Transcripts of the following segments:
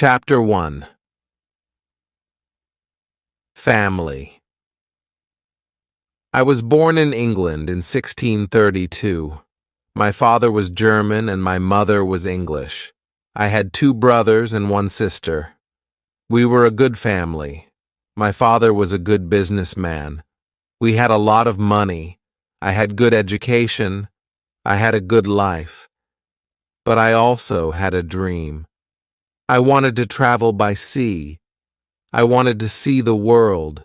Chapter 1. Family. I was born in England in 1632. My father was German and my mother was English. I had 2 brothers and 1 sister. We were a good family. My father was a good businessman. We had a lot of money. I had good education. I had a good life. But I also had a dream. I wanted to travel by sea. I wanted to see the world.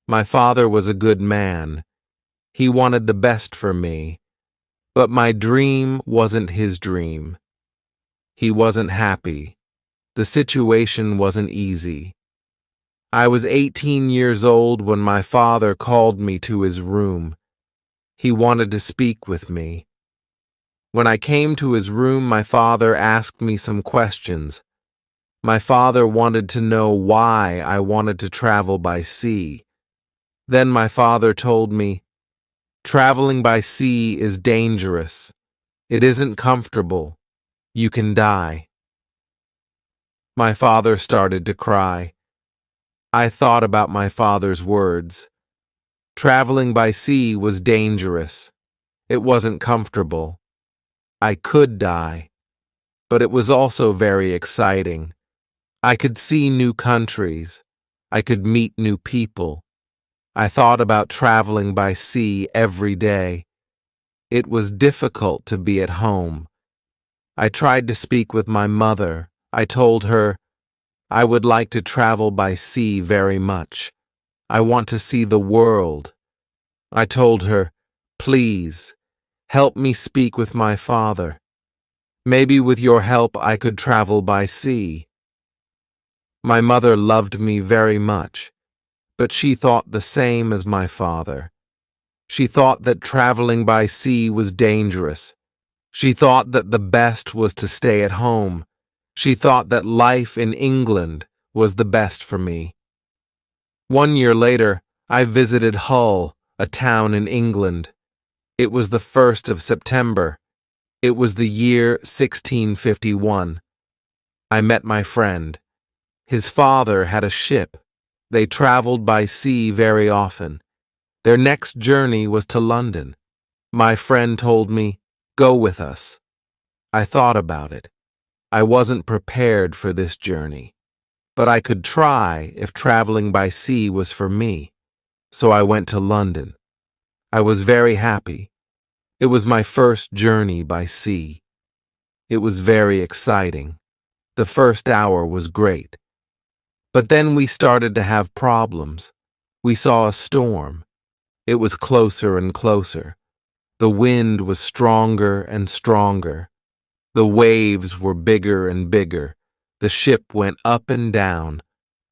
My father was a good man. He wanted the best for me. But my dream wasn't his dream. He wasn't happy. The situation wasn't easy. I was 18 years old when my father called me to his room. He wanted to speak with me. When I came to his room, my father asked me some questions. My father wanted to know why I wanted to travel by sea. Then my father told me, "Traveling by sea is dangerous. It isn't comfortable. You can die." My father started to cry. I thought about my father's words. Traveling by sea was dangerous. It wasn't comfortable. I could die, but it was also very exciting. I could see new countries. I could meet new people. I thought about traveling by sea every day. It was difficult to be at home. I tried to speak with my mother. I told her, I would like to travel by sea very much. I want to see the world. I told her, please, help me speak with my father. Maybe with your help I could travel by sea. My mother loved me very much, but she thought the same as my father. She thought that traveling by sea was dangerous. She thought that the best was to stay at home. She thought that life in England was the best for me. 1 year later, I visited Hull, a town in England. It was the 1st of September. It was the year 1651. I met my friend. His father had a ship. They traveled by sea very often. Their next journey was to London. My friend told me, "Go with us." I thought about it. I wasn't prepared for this journey, but I could try if traveling by sea was for me. So I went to London. I was very happy. It was my first journey by sea. It was very exciting. The first hour was great. But then we started to have problems. We saw a storm. It was closer and closer. The wind was stronger and stronger. The waves were bigger and bigger. The ship went up and down.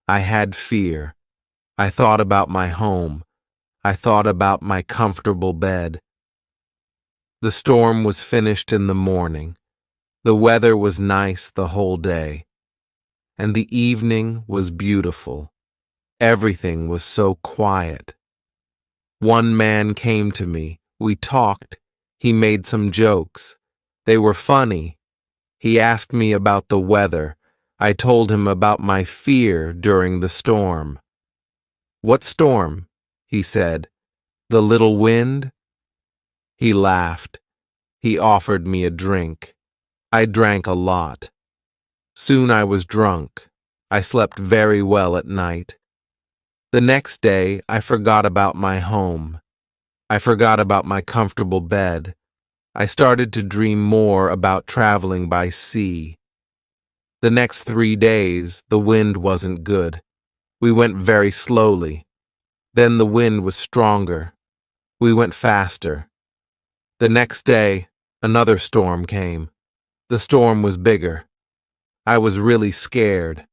I had fear. I thought about my home. I thought about my comfortable bed. The storm was finished in the morning. The weather was nice the whole day. And the evening was beautiful. Everything was so quiet. One man came to me. We talked. He made some jokes. They were funny. He asked me about the weather. I told him about my fear during the storm. "What storm?" he said. "The little wind?" He laughed. He offered me a drink. I drank a lot. Soon I was drunk. I slept very well at night. The next day, I forgot about my home. I forgot about my comfortable bed. I started to dream more about traveling by sea. The next 3 days, the wind wasn't good. We went very slowly. Then the wind was stronger. We went faster. The next day, another storm came. The storm was bigger. I was really scared.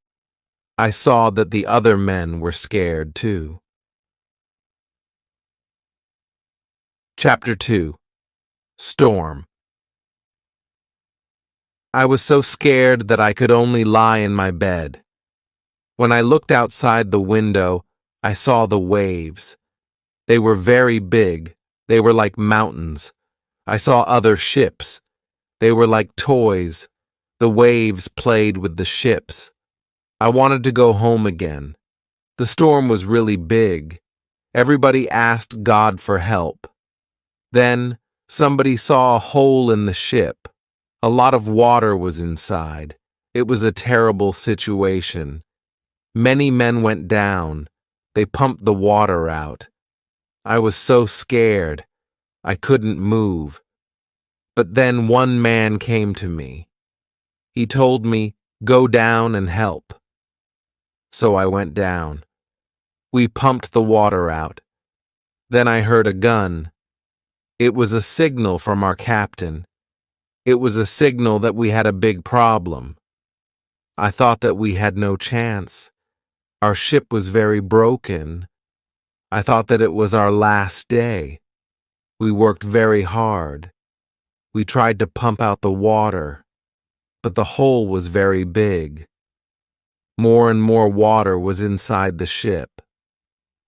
I saw that the other men were scared too. Chapter 2. Storm. I was so scared that I could only lie in my bed. When I looked outside the window, I saw the waves. They were very big. They were like mountains. I saw other ships. They were like toys. The waves played with the ships. I wanted to go home again. The storm was really big. Everybody asked God for help. Then, somebody saw a hole in the ship. A lot of water was inside. It was a terrible situation. Many men went down. They pumped the water out. I was so scared. I couldn't move. But then one man came to me. He told me, "Go down and help." So I went down. We pumped the water out. Then I heard a gun. It was a signal from our captain. It was a signal that we had a big problem. I thought that we had no chance. Our ship was very broken. I thought that it was our last day. We worked very hard. We tried to pump out the water, but the hole was very big. More and more water was inside the ship.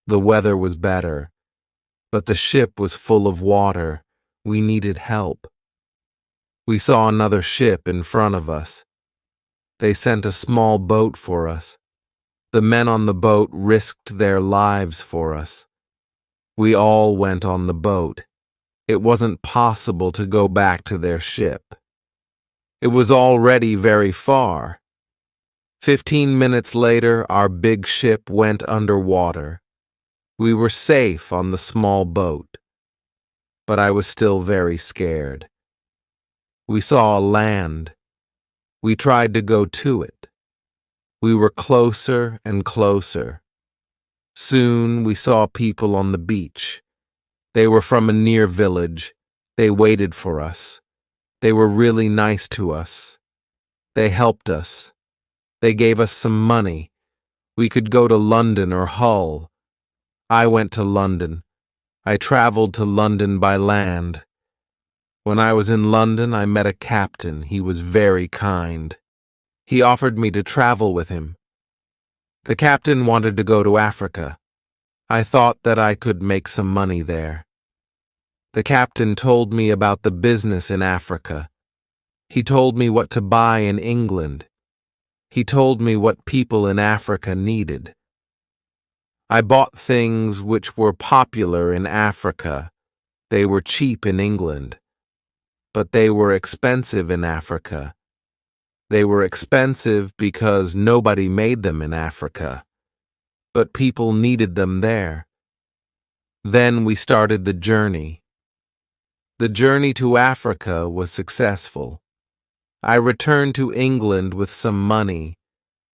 The weather was better, but the ship was full of water. We needed help. We saw another ship in front of us. They sent a small boat for us. The men on the boat risked their lives for us. We all went on the boat. It wasn't possible to go back to their ship. It was already very far. 15 minutes later, our big ship went underwater. We were safe on the small boat, but I was still very scared. We saw a land. We tried to go to it. We were closer and closer. Soon we saw people on the beach. They were from a near village. They waited for us. They were really nice to us. They helped us. They gave us some money. We could go to London or Hull. I went to London. I traveled to London by land. When I was in London, I met a captain. He was very kind. He offered me to travel with him. The captain wanted to go to Africa. I thought that I could make some money there. The captain told me about the business in Africa. He told me what to buy in England. He told me what people in Africa needed. I bought things which were popular in Africa. They were cheap in England, but they were expensive in Africa. They were expensive because nobody made them in Africa, but people needed them there. Then we started the journey. The journey to Africa was successful. I returned to England with some money.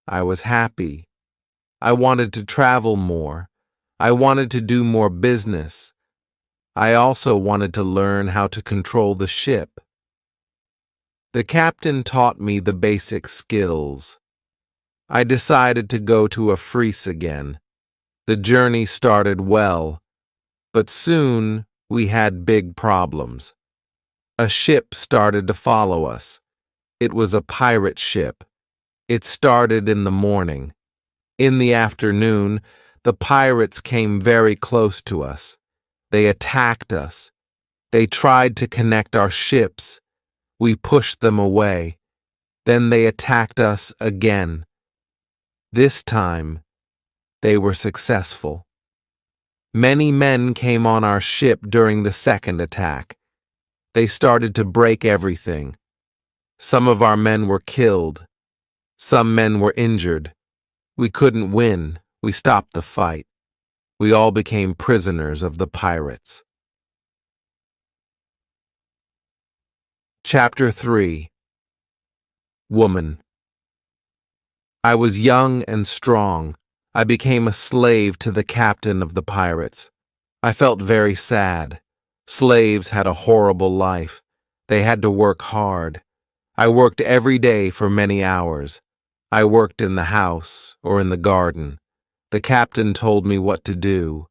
I was happy. I wanted to travel more. I wanted to do more business. I also wanted to learn how to control the ship. The captain taught me the basic skills. I decided to go to Africe again. The journey started well, but soon we had big problems. A ship started to follow us. It was a pirate ship. It started in the morning. In the afternoon, the pirates came very close to us. They attacked us. They tried to connect our ships. We pushed them away. Then they attacked us again. This time, they were successful. Many men came on our ship during the second attack. They started to break everything. Some of our men were killed. Some men were injured. We couldn't win. We stopped the fight. We all became prisoners of the pirates. Chapter 3. Woman. I was young and strong. I became a slave to the captain of the pirates. I felt very sad. Slaves had a horrible life. They had to work hard. I worked every day for many hours. I worked in the house or in the garden. The captain told me what to do.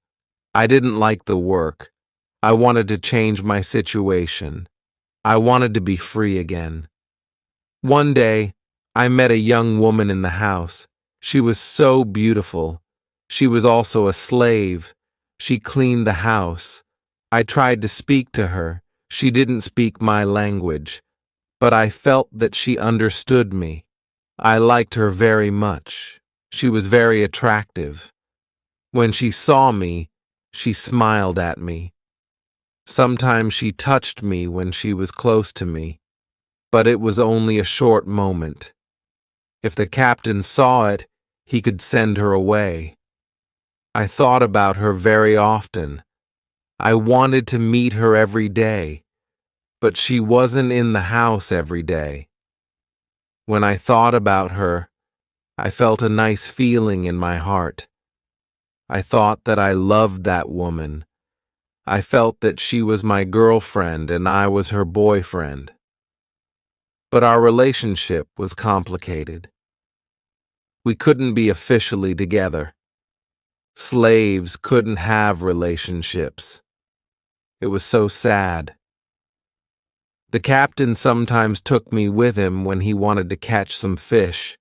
I didn't like the work. I wanted to change my situation. I wanted to be free again. One day, I met a young woman in the house. She was so beautiful. She was also a slave. She cleaned the house. I tried to speak to her. She didn't speak my language, but I felt that she understood me. I liked her very much. She was very attractive. When she saw me, she smiled at me. Sometimes she touched me when she was close to me, but it was only a short moment. If the captain saw it, he could send her away. I thought about her very often. I wanted to meet her every day, but she wasn't in the house every day. When I thought about her, I felt a nice feeling in my heart. I thought that I loved that woman. I felt that she was my girlfriend and I was her boyfriend. But our relationship was complicated. We couldn't be officially together. Slaves couldn't have relationships. It was so sad. The captain sometimes took me with him when he wanted to catch some fish.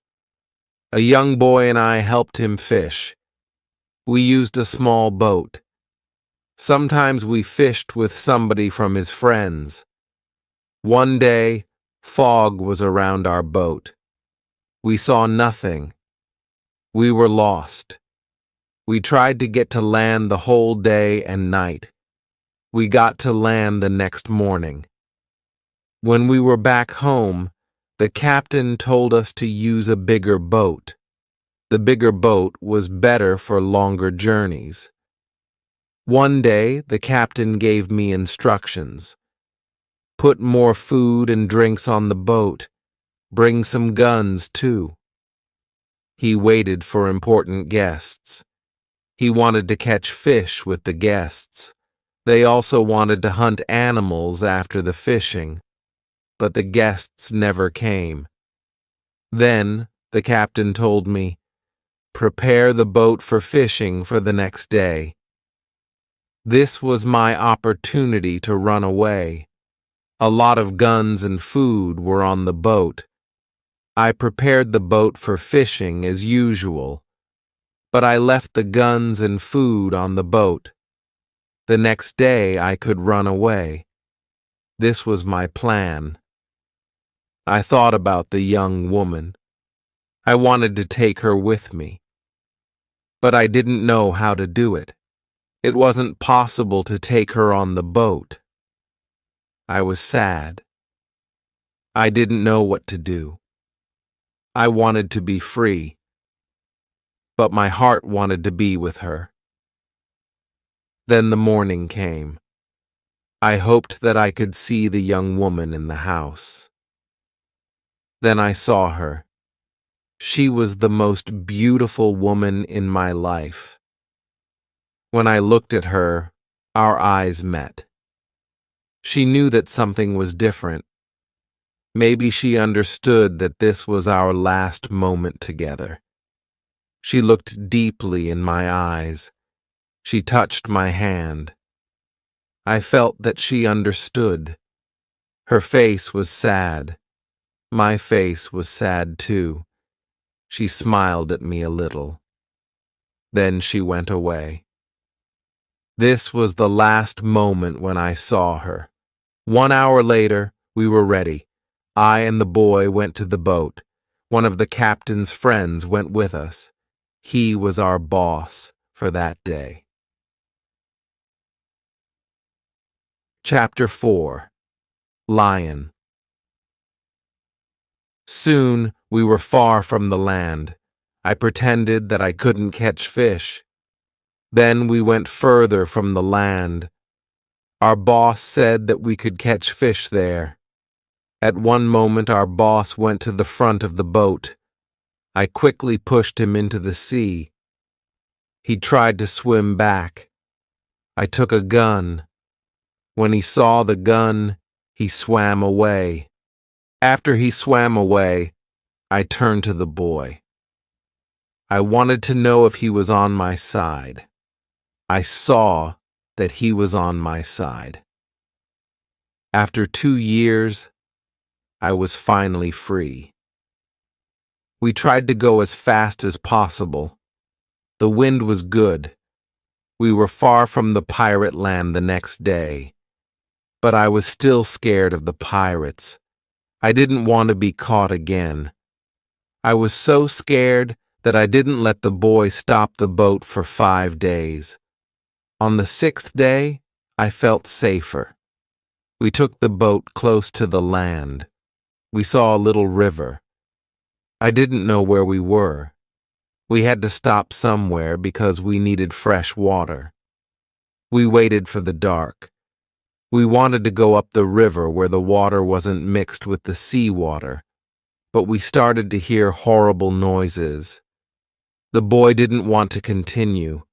A young boy and I helped him fish. We used a small boat. Sometimes we fished with somebody from his friends. One day, fog was around our boat. We saw nothing. We were lost. We tried to get to land the whole day and night. We got to land the next morning. When we were back home, the captain told us to use a bigger boat. The bigger boat was better for longer journeys. One day, the captain gave me instructions. Put more food and drinks on the boat. Bring some guns, too. He waited for important guests. He wanted to catch fish with the guests. They also wanted to hunt animals after the fishing, but the guests never came. Then the captain told me, "Prepare the boat for fishing for the next day." This was my opportunity to run away. A lot of guns and food were on the boat. I prepared the boat for fishing as usual, but I left the guns and food on the boat. The next day I could run away. This was my plan. I thought about the young woman. I wanted to take her with me, but I didn't know how to do it. It wasn't possible to take her on the boat. I was sad. I didn't know what to do. I wanted to be free, but my heart wanted to be with her. Then the morning came. I hoped that I could see the young woman in the house. Then I saw her. She was the most beautiful woman in my life. When I looked at her, our eyes met. She knew that something was different. Maybe she understood that this was our last moment together. She looked deeply in my eyes. She touched my hand. I felt that she understood. Her face was sad. My face was sad too. She smiled at me a little. Then she went away. This was the last moment when I saw her. 1 hour later, we were ready. I and the boy went to the boat. One of the captain's friends went with us. He was our boss for that day. Chapter 4. Lion. Soon we were far from the land. I pretended that I couldn't catch fish. Then we went further from the land. Our boss said that we could catch fish there. At one moment our boss went to the front of the boat. I quickly pushed him into the sea. He tried to swim back. I took a gun. When he saw the gun, he swam away. After he swam away, I turned to the boy. I wanted to know if he was on my side. I saw that he was on my side. After 2 years, I was finally free. We tried to go as fast as possible. The wind was good. We were far from the pirate land the next day. But I was still scared of the pirates. I didn't want to be caught again. I was so scared that I didn't let the boy stop the boat for 5 days. On the 6th day, I felt safer. We took the boat close to the land. We saw a little river. I didn't know where we were. We had to stop somewhere because we needed fresh water. We waited for the dark. We wanted to go up the river where the water wasn't mixed with the sea water, but we started to hear horrible noises. The boy didn't want to continue.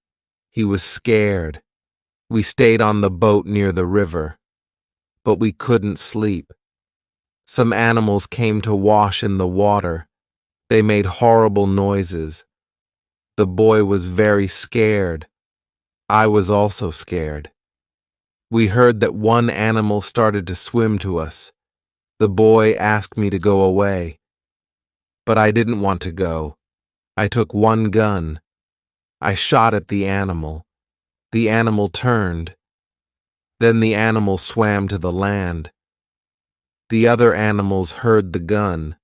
He was scared. We stayed on the boat near the river, but we couldn't sleep. Some animals came to wash in the water. They made horrible noises. The boy was very scared. I was also scared. We heard that one animal started to swim to us. The boy asked me to go away, but I didn't want to go. I took one gun. I shot at the animal. The animal turned. Then the animal swam to the land. The other animals heard the gun.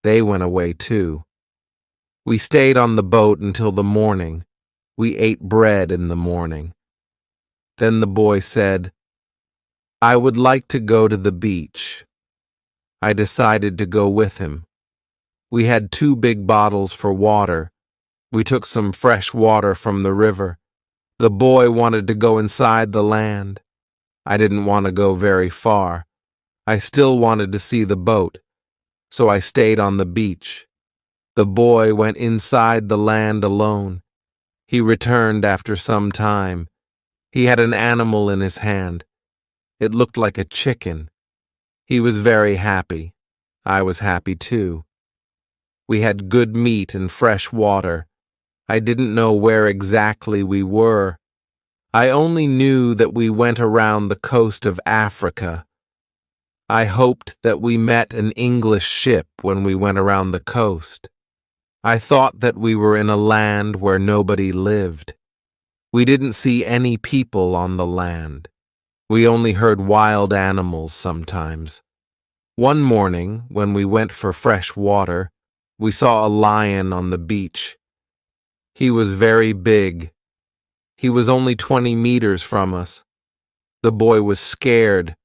They went away too. We stayed on the boat until the morning. We ate bread in the morning. Then the boy said, "I would like to go to the beach." I decided to go with him. We had 2 big bottles for water. We took some fresh water from the river. The boy wanted to go inside the land. I didn't want to go very far. I still wanted to see the boat, so I stayed on the beach. The boy went inside the land alone. He returned after some time. He had an animal in his hand. It looked like a chicken. He was very happy. I was happy too. We had good meat and fresh water. I didn't know where exactly we were. I only knew that we went around the coast of Africa. I hoped that we met an English ship when we went around the coast. I thought that we were in a land where nobody lived. We didn't see any people on the land. We only heard wild animals sometimes. One morning, when we went for fresh water, we saw a lion on the beach. He was very big. He was only 20 meters from us. The boy was scared.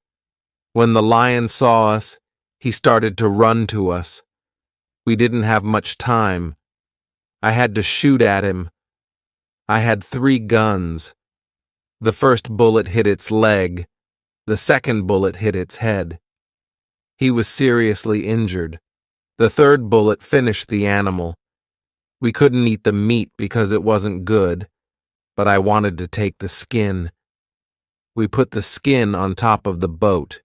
When the lion saw us, he started to run to us. We didn't have much time. I had to shoot at him. I had 3 guns. The first bullet hit its leg. The second bullet hit its head. He was seriously injured. The third bullet finished the animal. We couldn't eat the meat because it wasn't good, but I wanted to take the skin. We put the skin on top of the boat.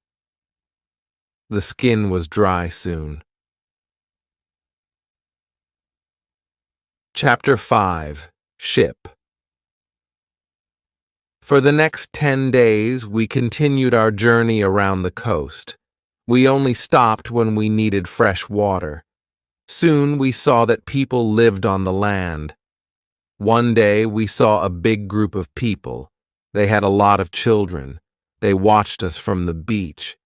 The skin was dry soon. Chapter 5. Ship. For the next 10 days, we continued our journey around the coast. We only stopped when we needed fresh water. Soon we saw that people lived on the land. One day we saw a big group of people. They had a lot of children. They watched us from the beach.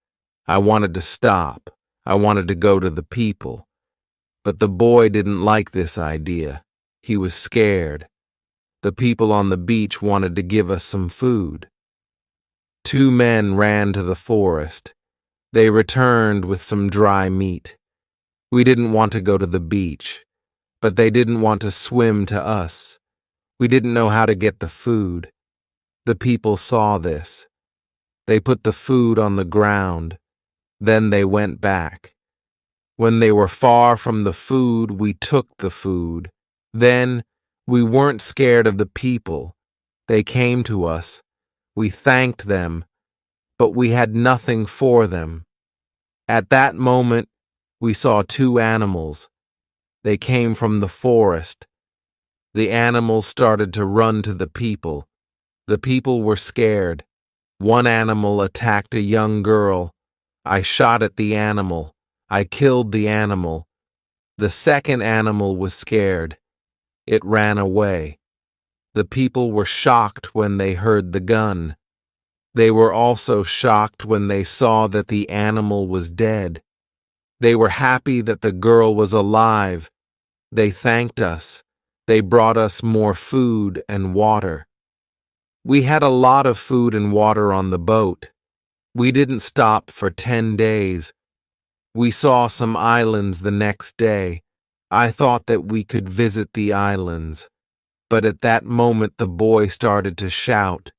I wanted to stop. I wanted to go to the people. But the boy didn't like this idea. He was scared. The people on the beach wanted to give us some food. 2 men ran to the forest. They returned with some dry meat. We didn't want to go to the beach, but they didn't want to swim to us. We didn't know how to get the food. The people saw this. They put the food on the ground. Then they went back. When they were far from the food, we took the food. Then we weren't scared of the people. They came to us. We thanked them, but we had nothing for them. At that moment, we saw 2 animals. They came from the forest. The animals started to run to the people. The people were scared. One animal attacked a young girl. I shot at the animal. I killed the animal. The second animal was scared. It ran away. The people were shocked when they heard the gun. They were also shocked when they saw that the animal was dead. They were happy that the girl was alive. They thanked us. They brought us more food and water. We had a lot of food and water on the boat. We didn't stop for 10 days. We saw some islands the next day. I thought that we could visit the islands. But at that moment the boy started to shout.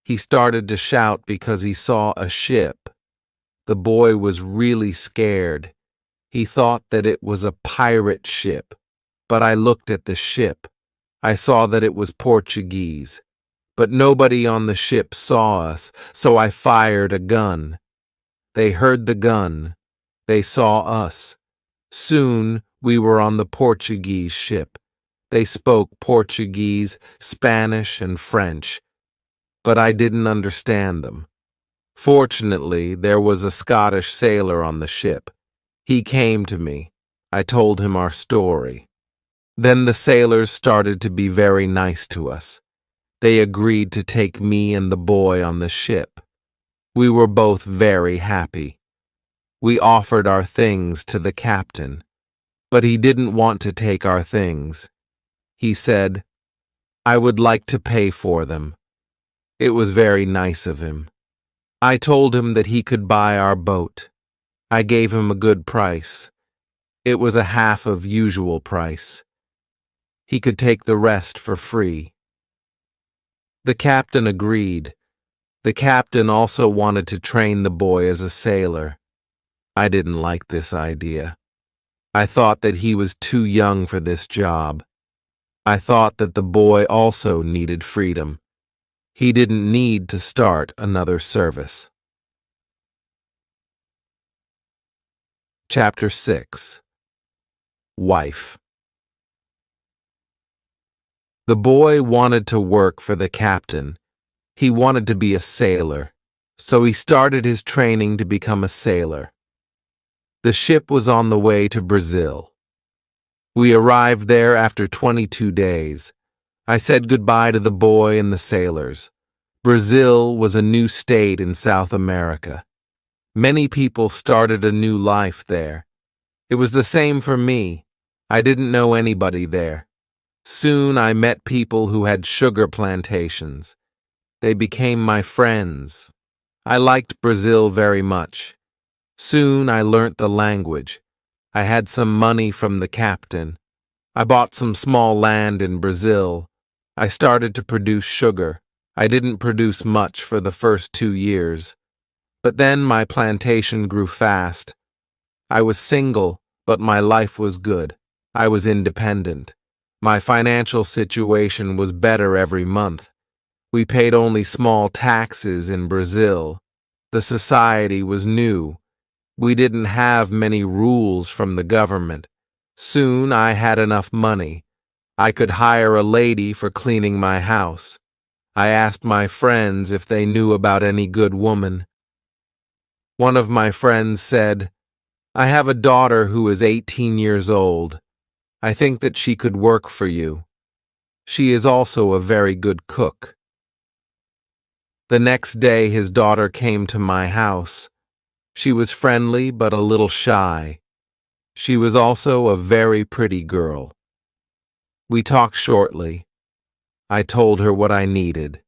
He started to shout because he saw a ship. The boy was really scared. He thought that it was a pirate ship. But I looked at the ship. I saw that it was Portuguese. But nobody on the ship saw us, so I fired a gun. They heard the gun. They saw us. Soon we were on the Portuguese ship. They spoke Portuguese, Spanish, and French, but I didn't understand them. Fortunately, there was a Scottish sailor on the ship. He came to me. I told him our story. Then the sailors started to be very nice to us. They agreed to take me and the boy on the ship. We were both very happy. We offered our things to the captain, but he didn't want to take our things. He said, "I would like to pay for them." It was very nice of him. I told him that he could buy our boat. I gave him a good price. It was a half of usual price. He could take the rest for free. The captain agreed. The captain also wanted to train the boy as a sailor. I didn't like this idea. I thought that he was too young for this job. I thought that the boy also needed freedom. He didn't need to start another service. Chapter 6. Wife. The boy wanted to work for the captain. He wanted to be a sailor, so he started his training to become a sailor. The ship was on the way to Brazil. We arrived there after 22 days. I said goodbye to the boy and the sailors. Brazil was a new state in South America. Many people started a new life there. It was the same for me. I didn't know anybody there. Soon I met people who had sugar plantations. They became my friends. I liked Brazil very much. Soon I learnt the language. I had some money from the captain. I bought some small land in Brazil. I started to produce sugar. I didn't produce much for the first 2 years. But then my plantation grew fast. I was single, but my life was good. I was independent. My financial situation was better every month. We paid only small taxes in Brazil. The society was new. We didn't have many rules from the government. Soon I had enough money. I could hire a lady for cleaning my house. I asked my friends if they knew about any good woman. One of my friends said, "I have a daughter who is 18 years old. I think that she could work for you. She is also a very good cook." The next day his daughter came to my house. She was friendly but a little shy. She was also a very pretty girl. We talked shortly. I told her what I needed.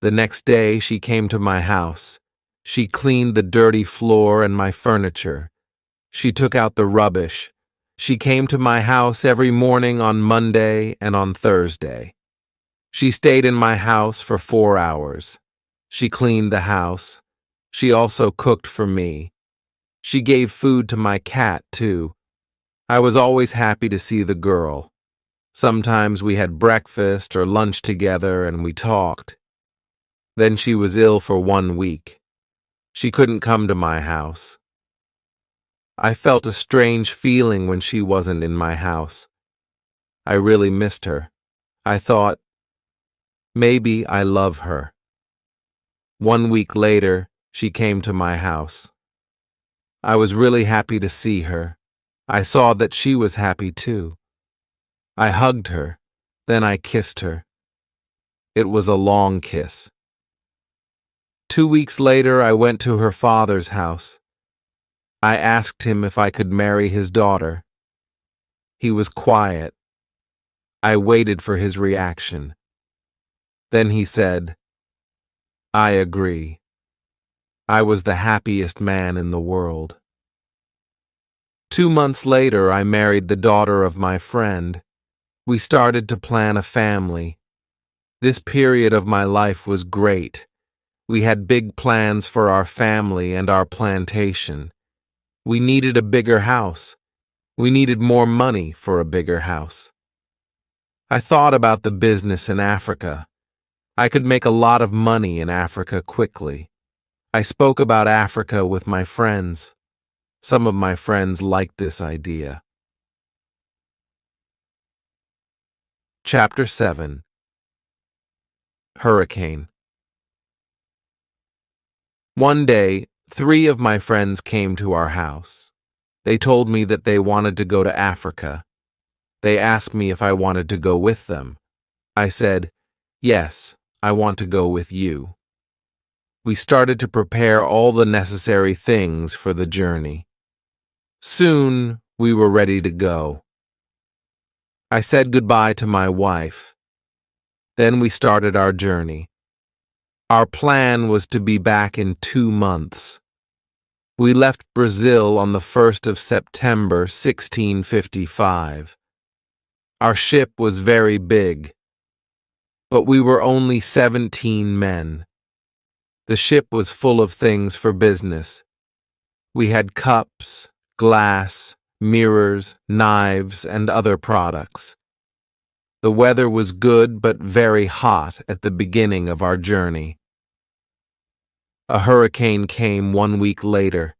The next day she came to my house. She cleaned the dirty floor and my furniture. She took out the rubbish. She came to my house every morning on Monday and on Thursday. She stayed in my house for 4 hours. She cleaned the house. She also cooked for me. She gave food to my cat, too. I was always happy to see the girl. Sometimes we had breakfast or lunch together and we talked. Then she was ill for 1 week. She couldn't come to my house. I felt a strange feeling when she wasn't in my house. I really missed her. I thought, maybe I love her. 1 week later, she came to my house. I was really happy to see her. I saw that she was happy too. I hugged her, then I kissed her. It was a long kiss. 2 weeks later, I went to her father's house. I asked him if I could marry his daughter. He was quiet. I waited for his reaction. Then he said, "I agree." I was the happiest man in the world. 2 months later, I married the daughter of my friend. We started to plan a family. This period of my life was great. We had big plans for our family and our plantation. We needed a bigger house. We needed more money for a bigger house. I thought about the business in Africa. I could make a lot of money in Africa quickly. I spoke about Africa with my friends. Some of my friends liked this idea. Chapter 7. Hurricane. One day, 3 of my friends came to our house. They told me that they wanted to go to Africa. They asked me if I wanted to go with them. I said, "Yes, I want to go with you." We started to prepare all the necessary things for the journey. Soon, we were ready to go. I said goodbye to my wife. Then we started our journey. Our plan was to be back in 2 months. We left Brazil on the 1st of September, 1655. Our ship was very big, but we were only 17 men. The ship was full of things for business. We had cups, glass, mirrors, knives, and other products. The weather was good but very hot at the beginning of our journey. A hurricane came 1 week later.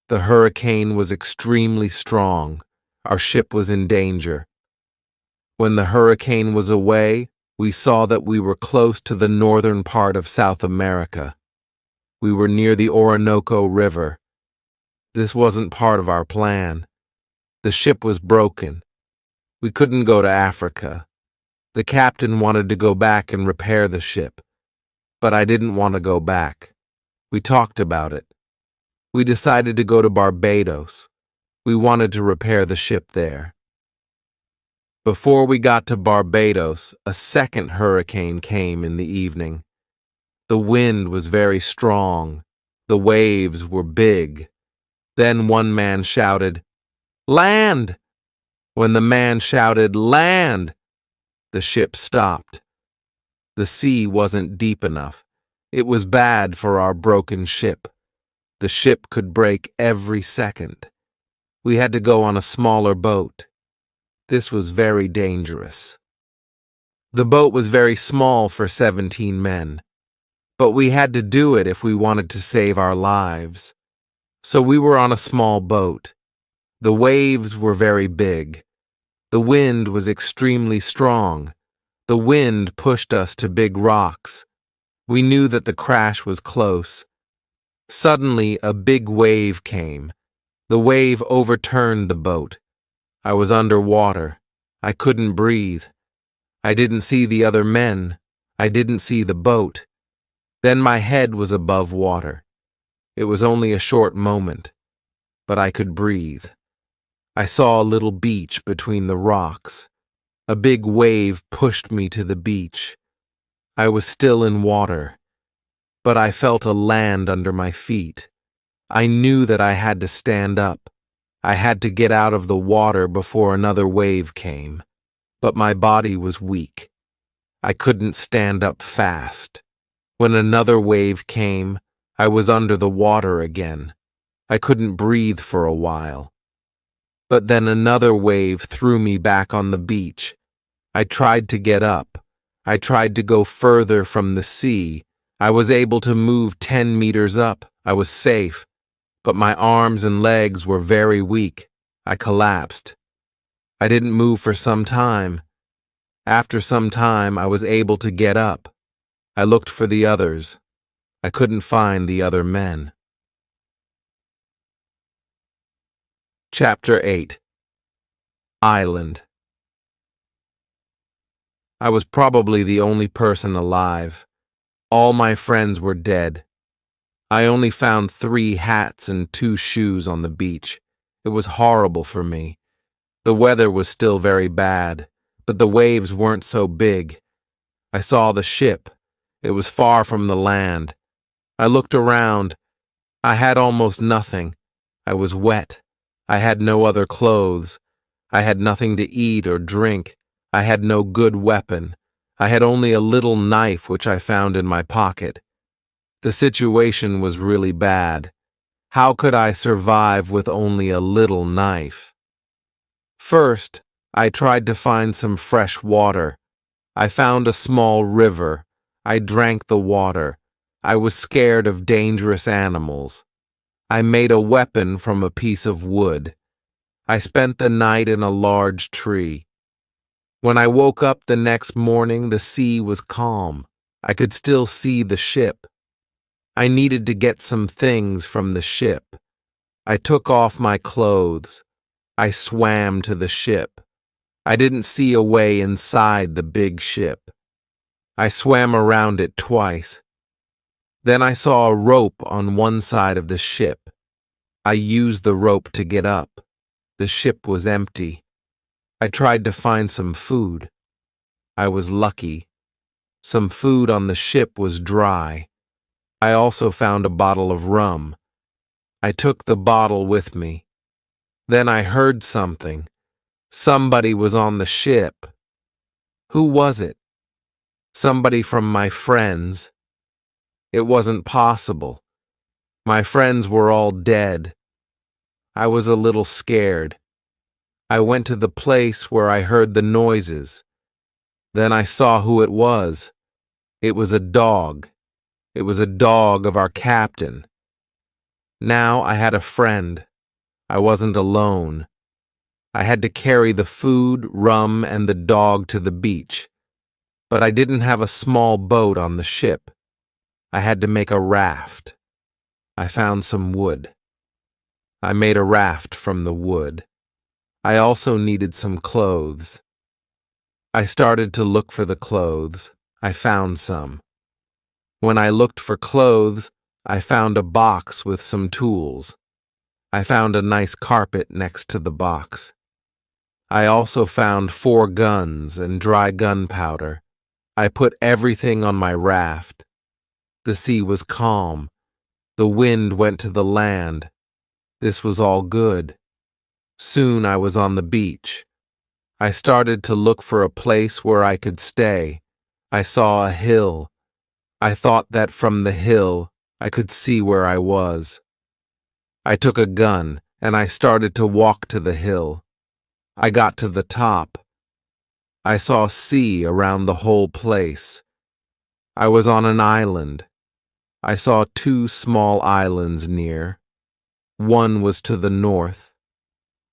The hurricane was extremely strong. Our ship was in danger. When the hurricane was away, we saw that we were close to the northern part of South America. We were near the Orinoco River. This wasn't part of our plan. The ship was broken. We couldn't go to Africa. The captain wanted to go back and repair the ship, but I didn't want to go back. We talked about it. We decided to go to Barbados. We wanted to repair the ship there. Before we got to Barbados, a second hurricane came in the evening. The wind was very strong. The waves were big. Then one man shouted, "Land!" When the man shouted, "Land!" the ship stopped. The sea wasn't deep enough. It was bad for our broken ship. The ship could break every second. We had to go on a smaller boat. This was very dangerous. The boat was very small for 17 men, but we had to do it if we wanted to save our lives. So we were on a small boat. The waves were very big. The wind was extremely strong. The wind pushed us to big rocks. We knew that the crash was close. Suddenly, a big wave came. The wave overturned the boat. I was underwater. I couldn't breathe. I didn't see the other men. I didn't see the boat. Then my head was above water. It was only a short moment, but I could breathe. I saw a little beach between the rocks. A big wave pushed me to the beach. I was still in water, but I felt a land under my feet. I knew that I had to stand up. I had to get out of the water before another wave came, but my body was weak. I couldn't stand up fast. When another wave came, I was under the water again. I couldn't breathe for a while. But then another wave threw me back on the beach. I tried to get up. I tried to go further from the sea. I was able to move 10 meters up. I was safe. But my arms and legs were very weak. I collapsed. I didn't move for some time. After some time, I was able to get up. I looked for the others. I couldn't find the other men. Chapter 8. Island. I was probably the only person alive. All my friends were dead. I only found 3 hats and 2 shoes on the beach. It was horrible for me. The weather was still very bad, but the waves weren't so big. I saw the ship. It was far from the land. I looked around. I had almost nothing. I was wet. I had no other clothes. I had nothing to eat or drink. I had no good weapon. I had only a little knife which I found in my pocket. The situation was really bad. How could I survive with only a little knife? First, I tried to find some fresh water. I found a small river. I drank the water. I was scared of dangerous animals. I made a weapon from a piece of wood. I spent the night in a large tree. When I woke up the next morning, the sea was calm. I could still see the ship. I needed to get some things from the ship. I took off my clothes. I swam to the ship. I didn't see a way inside the big ship. I swam around it twice. Then I saw a rope on one side of the ship. I used the rope to get up. The ship was empty. I tried to find some food. I was lucky. Some food on the ship was dry. I also found a bottle of rum. I took the bottle with me. Then I heard something. Somebody was on the ship. Who was it? Somebody from my friends. It wasn't possible. My friends were all dead. I was a little scared. I went to the place where I heard the noises. Then I saw who it was. It was a dog. It was a dog of our captain. Now I had a friend. I wasn't alone. I had to carry the food, rum, and the dog to the beach. But I didn't have a small boat on the ship. I had to make a raft. I found some wood. I made a raft from the wood. I also needed some clothes. I started to look for the clothes. I found some. When I looked for clothes, I found a box with some tools. I found a nice carpet next to the box. I also found 4 guns and dry gunpowder. I put everything on my raft. The sea was calm. The wind went to the land. This was all good. Soon I was on the beach. I started to look for a place where I could stay. I saw a hill. I thought that from the hill I could see where I was. I took a gun and I started to walk to the hill. I got to the top. I saw sea around the whole place. I was on an island. I saw 2 small islands near. One was to the north.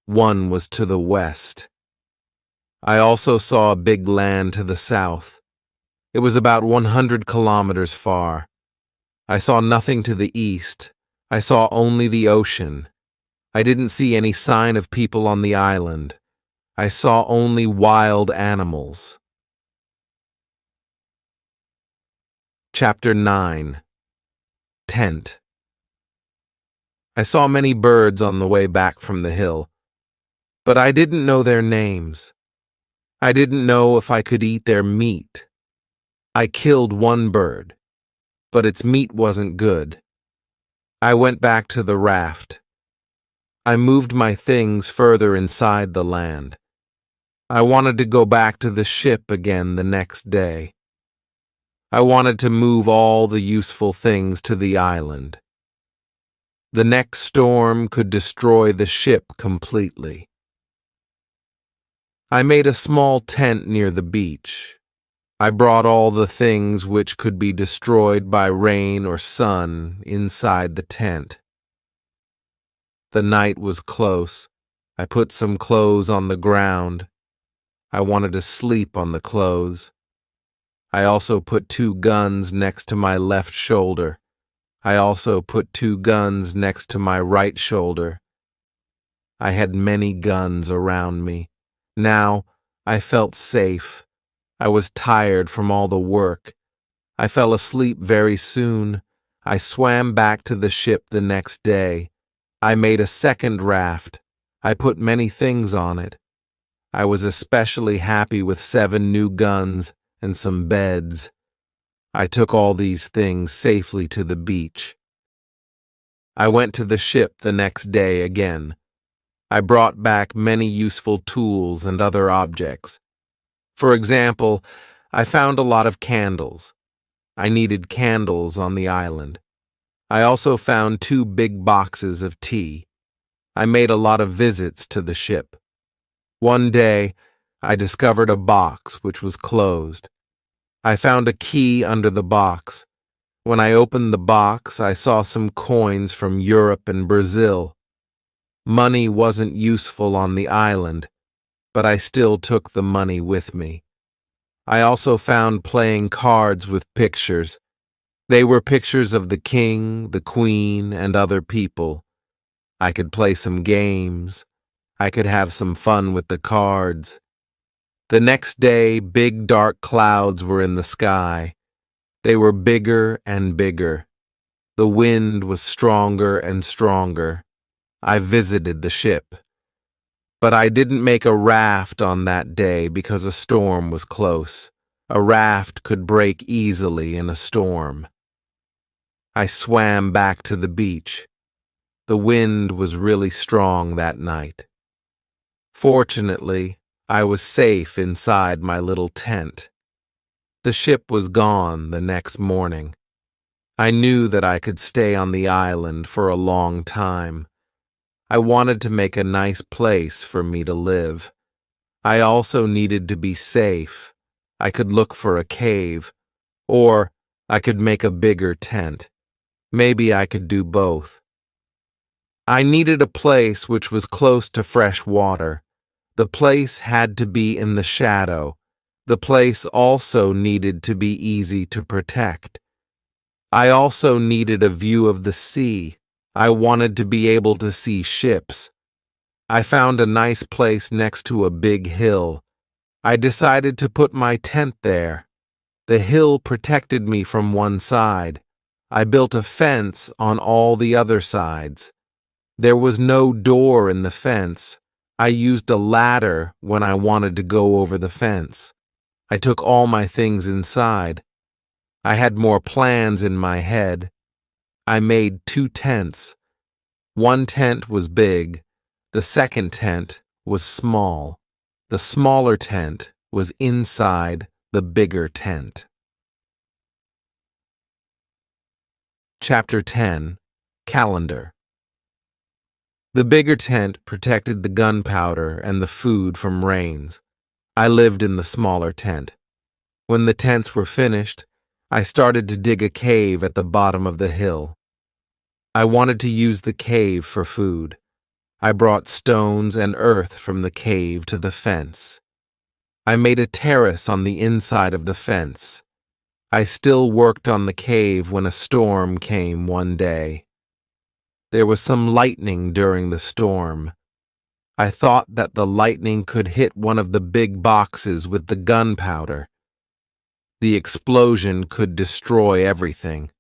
One was to the west. I also saw a big land to the south. It was about 100 kilometers far. I saw nothing to the east. I saw only the ocean. I didn't see any sign of people on the island. I saw only wild animals. Chapter 9. Tent. I saw many birds on the way back from the hill, but I didn't know their names. I didn't know if I could eat their meat. I killed one bird, but its meat wasn't good. I went back to the raft. I moved my things further inside the land. I wanted to go back to the ship again the next day. I wanted to move all the useful things to the island. The next storm could destroy the ship completely. I made a small tent near the beach. I brought all the things which could be destroyed by rain or sun inside the tent. The night was close. I put some clothes on the ground. I wanted to sleep on the clothes. I also put 2 guns next to my left shoulder. I also put 2 guns next to my right shoulder. I had many guns around me. Now I felt safe. I was tired from all the work. I fell asleep very soon. I swam back to the ship the next day. I made a second raft. I put many things on it. I was especially happy with 7 new guns and some beds. I took all these things safely to the beach. I went to the ship the next day again. I brought back many useful tools and other objects. For example, I found a lot of candles. I needed candles on the island. I also found 2 big boxes of tea. I made a lot of visits to the ship. One day, I discovered a box which was closed. I found a key under the box. When I opened the box, I saw some coins from Europe and Brazil. Money wasn't useful on the island, but I still took the money with me. I also found playing cards with pictures. They were pictures of the king, the queen, and other people. I could play some games. I could have some fun with the cards. The next day, big dark clouds were in the sky. They were bigger and bigger. The wind was stronger and stronger. I visited the ship. But I didn't make a raft on that day because a storm was close. A raft could break easily in a storm. I swam back to the beach. The wind was really strong that night. Fortunately, I was safe inside my little tent. The ship was gone the next morning. I knew that I could stay on the island for a long time. I wanted to make a nice place for me to live. I also needed to be safe. I could look for a cave, or I could make a bigger tent. Maybe I could do both. I needed a place which was close to fresh water. The place had to be in the shadow. The place also needed to be easy to protect. I also needed a view of the sea. I wanted to be able to see ships. I found a nice place next to a big hill. I decided to put my tent there. The hill protected me from one side. I built a fence on all the other sides. There was no door in the fence. I used a ladder when I wanted to go over the fence. I took all my things inside. I had more plans in my head. I made 2 tents. One tent was big. The second tent was small. The smaller tent was inside the bigger tent. Chapter 10. Calendar. The bigger tent protected the gunpowder and the food from rains. I lived in the smaller tent. When the tents were finished, I started to dig a cave at the bottom of the hill. I wanted to use the cave for food. I brought stones and earth from the cave to the fence. I made a terrace on the inside of the fence. I still worked on the cave when a storm came one day. There was some lightning during the storm. I thought that the lightning could hit one of the big boxes with the gunpowder. The explosion could destroy everything.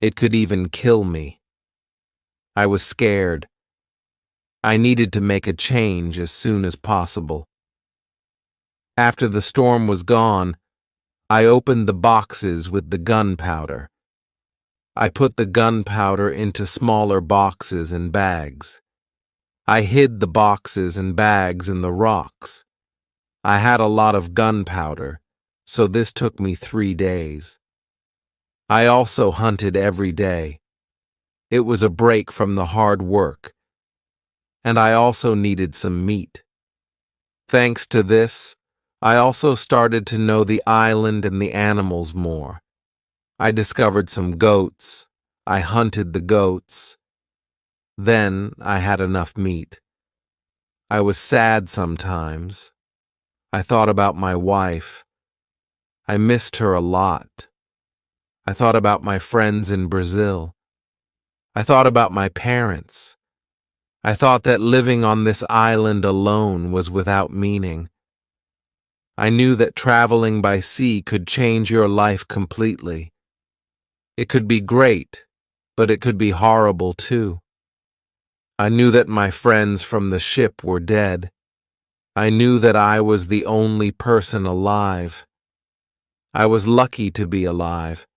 It could even kill me. I was scared. I needed to make a change as soon as possible. After the storm was gone, I opened the boxes with the gunpowder. I put the gunpowder into smaller boxes and bags. I hid the boxes and bags in the rocks. I had a lot of gunpowder, so this took me 3 days. I also hunted every day. It was a break from the hard work, and I also needed some meat. Thanks to this, I also started to know the island and the animals more. I discovered some goats. I hunted the goats. Then I had enough meat. I was sad sometimes. I thought about my wife. I missed her a lot. I thought about my friends in Brazil. I thought about my parents. I thought that living on this island alone was without meaning. I knew that traveling by sea could change your life completely. It could be great, but it could be horrible too. I knew that my friends from the ship were dead. I knew that I was the only person alive. I was lucky to be alive.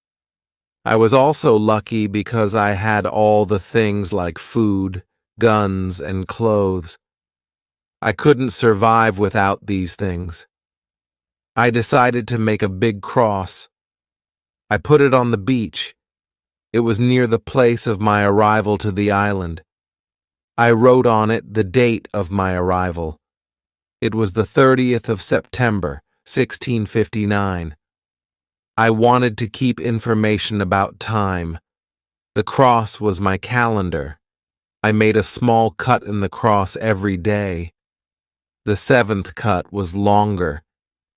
I was also lucky because I had all the things like food, guns, and clothes. I couldn't survive without these things. I decided to make a big cross. I put it on the beach. It was near the place of my arrival to the island. I wrote on it the date of my arrival. It was the 30th of September, 1659. I wanted to keep information about time. The cross was my calendar. I made a small cut in the cross every day. The 7th cut was longer.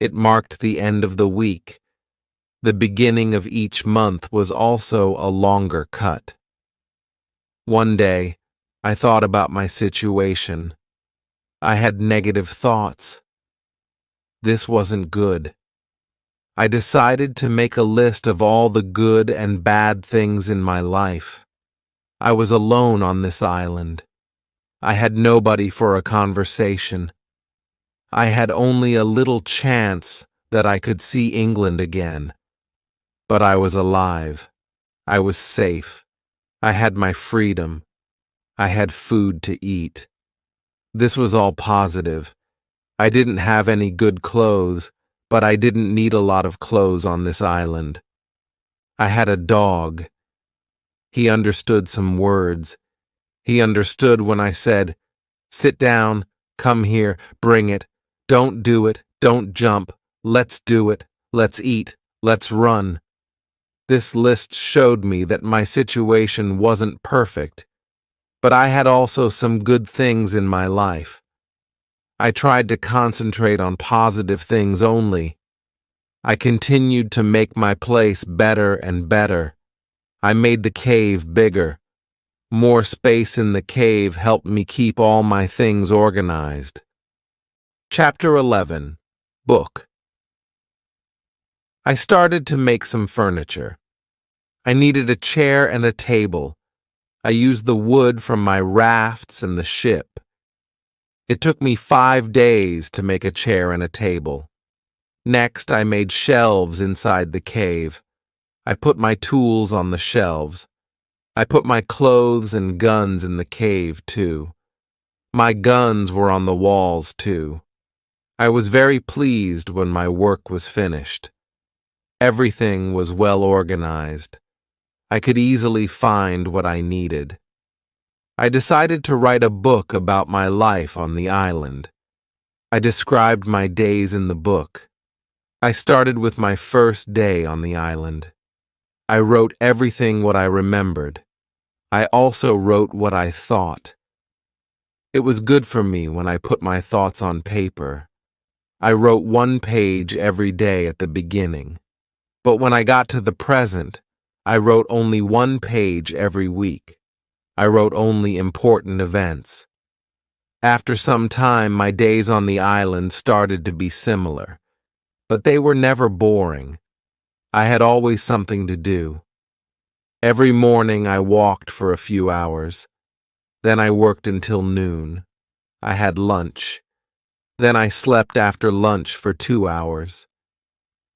It marked the end of the week. The beginning of each month was also a longer cut. One day, I thought about my situation. I had negative thoughts. This wasn't good. I decided to make a list of all the good and bad things in my life. I was alone on this island. I had nobody for a conversation. I had only a little chance that I could see England again. But I was alive. I was safe. I had my freedom. I had food to eat. This was all positive. I didn't have any good clothes, but I didn't need a lot of clothes on this island. I had a dog. He understood some words. He understood when I said, "Sit down, come here, bring it, don't do it, don't jump, let's do it, let's eat, let's run." This list showed me that my situation wasn't perfect, but I had also some good things in my life. I tried to concentrate on positive things only. I continued to make my place better and better. I made the cave bigger. More space in the cave helped me keep all my things organized. Chapter 11. Book. I started to make some furniture. I needed a chair and a table. I used the wood from my rafts and the ship. It took me 5 days to make a chair and a table. Next, I made shelves inside the cave. I put my tools on the shelves. I put my clothes and guns in the cave, too. My guns were on the walls, too. I was very pleased when my work was finished. Everything was well organized. I could easily find what I needed. I decided to write a book about my life on the island. I described my days in the book. I started with my first day on the island. I wrote everything what I remembered. I also wrote what I thought. It was good for me when I put my thoughts on paper. I wrote 1 page every day at the beginning. But when I got to the present, I wrote only 1 page every week. I wrote only important events. After some time, my days on the island started to be similar, but they were never boring. I had always something to do. Every morning I walked for a few hours. Then I worked until noon. I had lunch. Then I slept after lunch for 2 hours.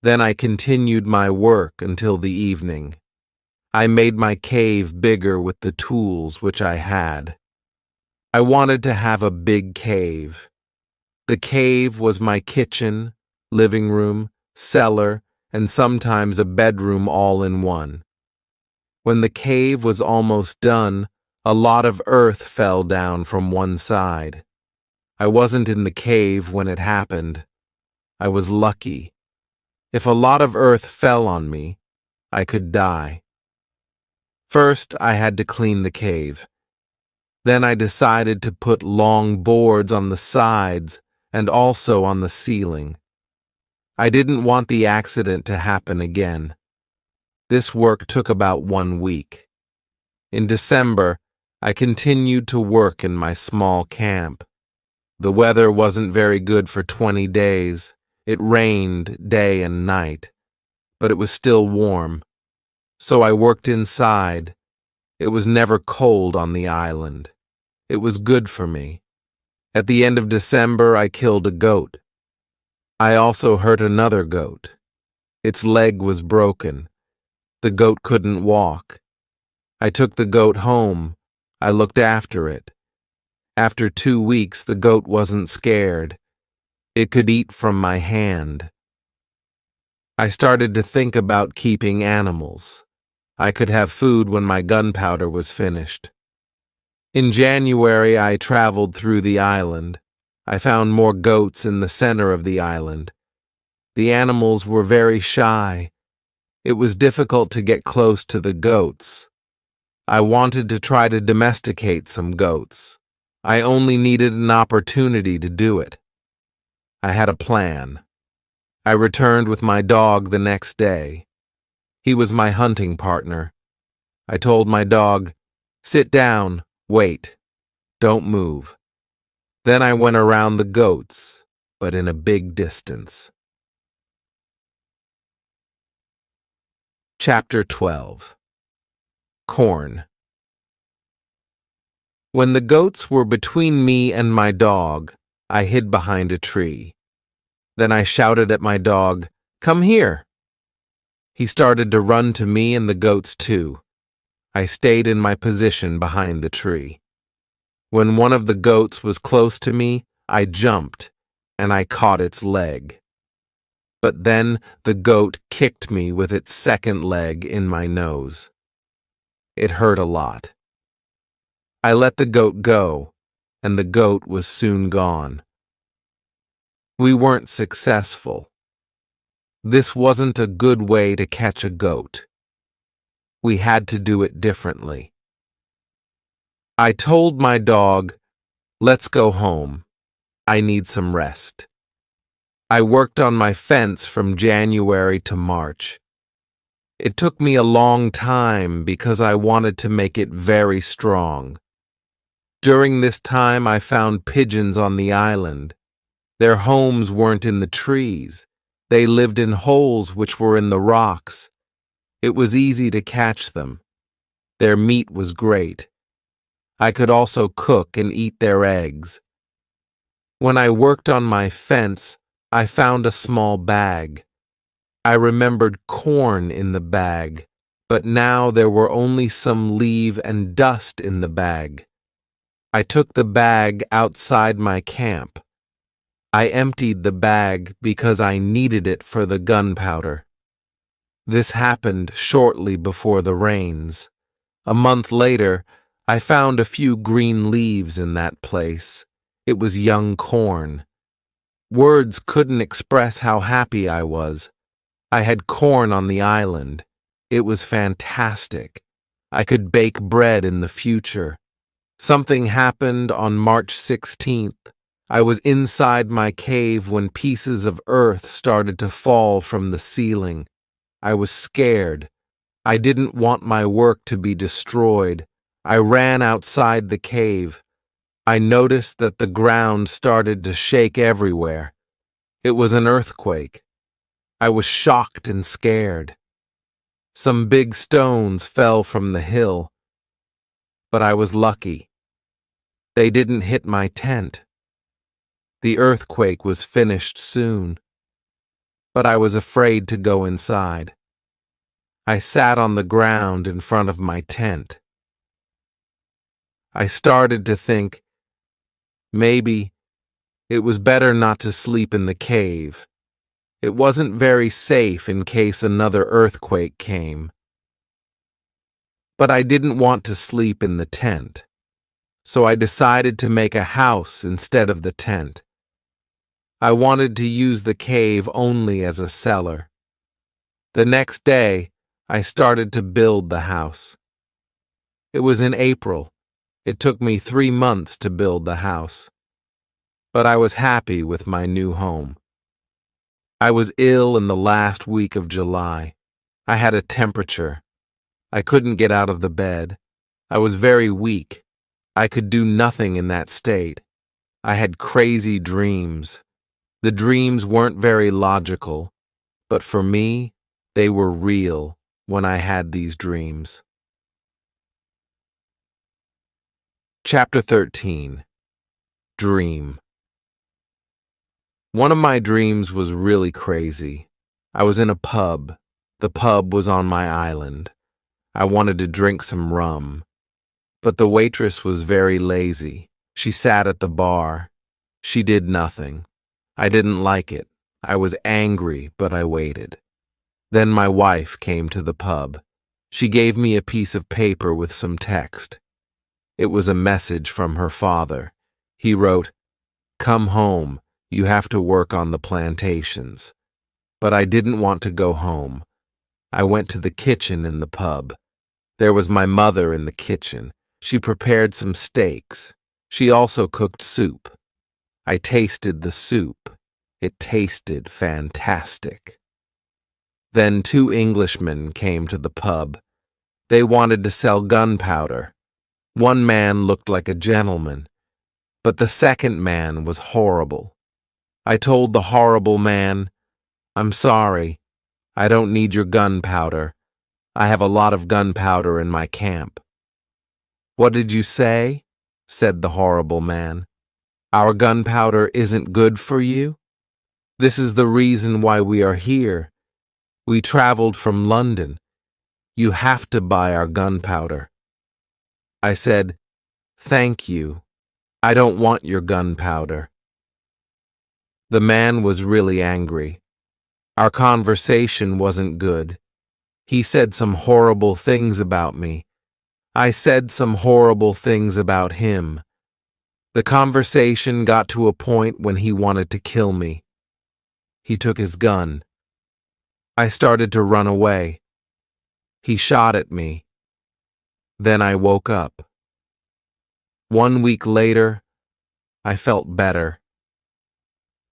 Then I continued my work until the evening. I made my cave bigger with the tools which I had. I wanted to have a big cave. The cave was my kitchen, living room, cellar, and sometimes a bedroom all in one. When the cave was almost done, a lot of earth fell down from one side. I wasn't in the cave when it happened. I was lucky. If a lot of earth fell on me, I could die. First, I had to clean the cave. Then I decided to put long boards on the sides and also on the ceiling. I didn't want the accident to happen again. This work took about 1 week. In December, I continued to work in my small camp. The weather wasn't very good for 20 days. It rained day and night, but it was still warm. So I worked inside. It was never cold on the island. It was good for me. At the end of December, I killed a goat. I also hurt another goat. Its leg was broken. The goat couldn't walk. I took the goat home. I looked after it. After 2 weeks, the goat wasn't scared. It could eat from my hand. I started to think about keeping animals. I could have food when my gunpowder was finished. In January, I traveled through the island. I found more goats in the center of the island. The animals were very shy. It was difficult to get close to the goats. I wanted to try to domesticate some goats. I only needed an opportunity to do it. I had a plan. I returned with my dog the next day. He was my hunting partner. I told my dog, "Sit down, wait, don't move." Then I went around the goats, but in a big distance. Chapter 12. Corn. When the goats were between me and my dog, I hid behind a tree. Then I shouted at my dog, "Come here." He started to run to me and the goats too. I stayed in my position behind the tree. When one of the goats was close to me, I jumped, and I caught its leg. But then the goat kicked me with its second leg in my nose. It hurt a lot. I let the goat go, and the goat was soon gone. We weren't successful. This wasn't a good way to catch a goat. We had to do it differently. I told my dog, "Let's go home. I need some rest." I worked on my fence from January to March. It took me a long time because I wanted to make it very strong. During this time, I found pigeons on the island. Their homes weren't in the trees. They lived in holes which were in the rocks. It was easy to catch them. Their meat was great. I could also cook and eat their eggs. When I worked on my fence, I found a small bag. I remembered corn in the bag, but now there were only some leaf and dust in the bag. I took the bag outside my camp. I emptied the bag because I needed it for the gunpowder. This happened shortly before the rains. A month later, I found a few green leaves in that place. It was young corn. Words couldn't express how happy I was. I had corn on the island. It was fantastic. I could bake bread in the future. Something happened on March 16th. I was inside my cave when pieces of earth started to fall from the ceiling. I was scared. I didn't want my work to be destroyed. I ran outside the cave. I noticed that the ground started to shake everywhere. It was an earthquake. I was shocked and scared. Some big stones fell from the hill. But I was lucky. They didn't hit my tent. The earthquake was finished soon, but I was afraid to go inside. I sat on the ground in front of my tent. I started to think, maybe it was better not to sleep in the cave. It wasn't very safe in case another earthquake came. But I didn't want to sleep in the tent, so I decided to make a house instead of the tent. I wanted to use the cave only as a cellar. The next day, I started to build the house. It was in April. It took me 3 months to build the house. But I was happy with my new home. I was ill in the last week of July. I had a temperature. I couldn't get out of the bed. I was very weak. I could do nothing in that state. I had crazy dreams. The dreams weren't very logical, but for me, they were real when I had these dreams. Chapter 13. Dream. One of my dreams was really crazy. I was in a pub. The pub was on my island. I wanted to drink some rum. But the waitress was very lazy. She sat at the bar. She did nothing. I didn't like it. I was angry, but I waited. Then my wife came to the pub. She gave me a piece of paper with some text. It was a message from her father. He wrote, "Come home. You have to work on the plantations." But I didn't want to go home. I went to the kitchen in the pub. There was my mother in the kitchen. She prepared some steaks. She also cooked soup. I tasted the soup. It tasted fantastic. Then 2 Englishmen came to the pub. They wanted to sell gunpowder. One man looked like a gentleman, but the second man was horrible. I told the horrible man, "I'm sorry. I don't need your gunpowder. I have a lot of gunpowder in my camp." "What did you say?" said the horrible man. "Our gunpowder isn't good for you? This is the reason why we are here. We traveled from London. You have to buy our gunpowder." I said, "Thank you. I don't want your gunpowder." The man was really angry. Our conversation wasn't good. He said some horrible things about me. I said some horrible things about him. The conversation got to a point when he wanted to kill me. He took his gun. I started to run away. He shot at me. Then I woke up. 1 week later, I felt better.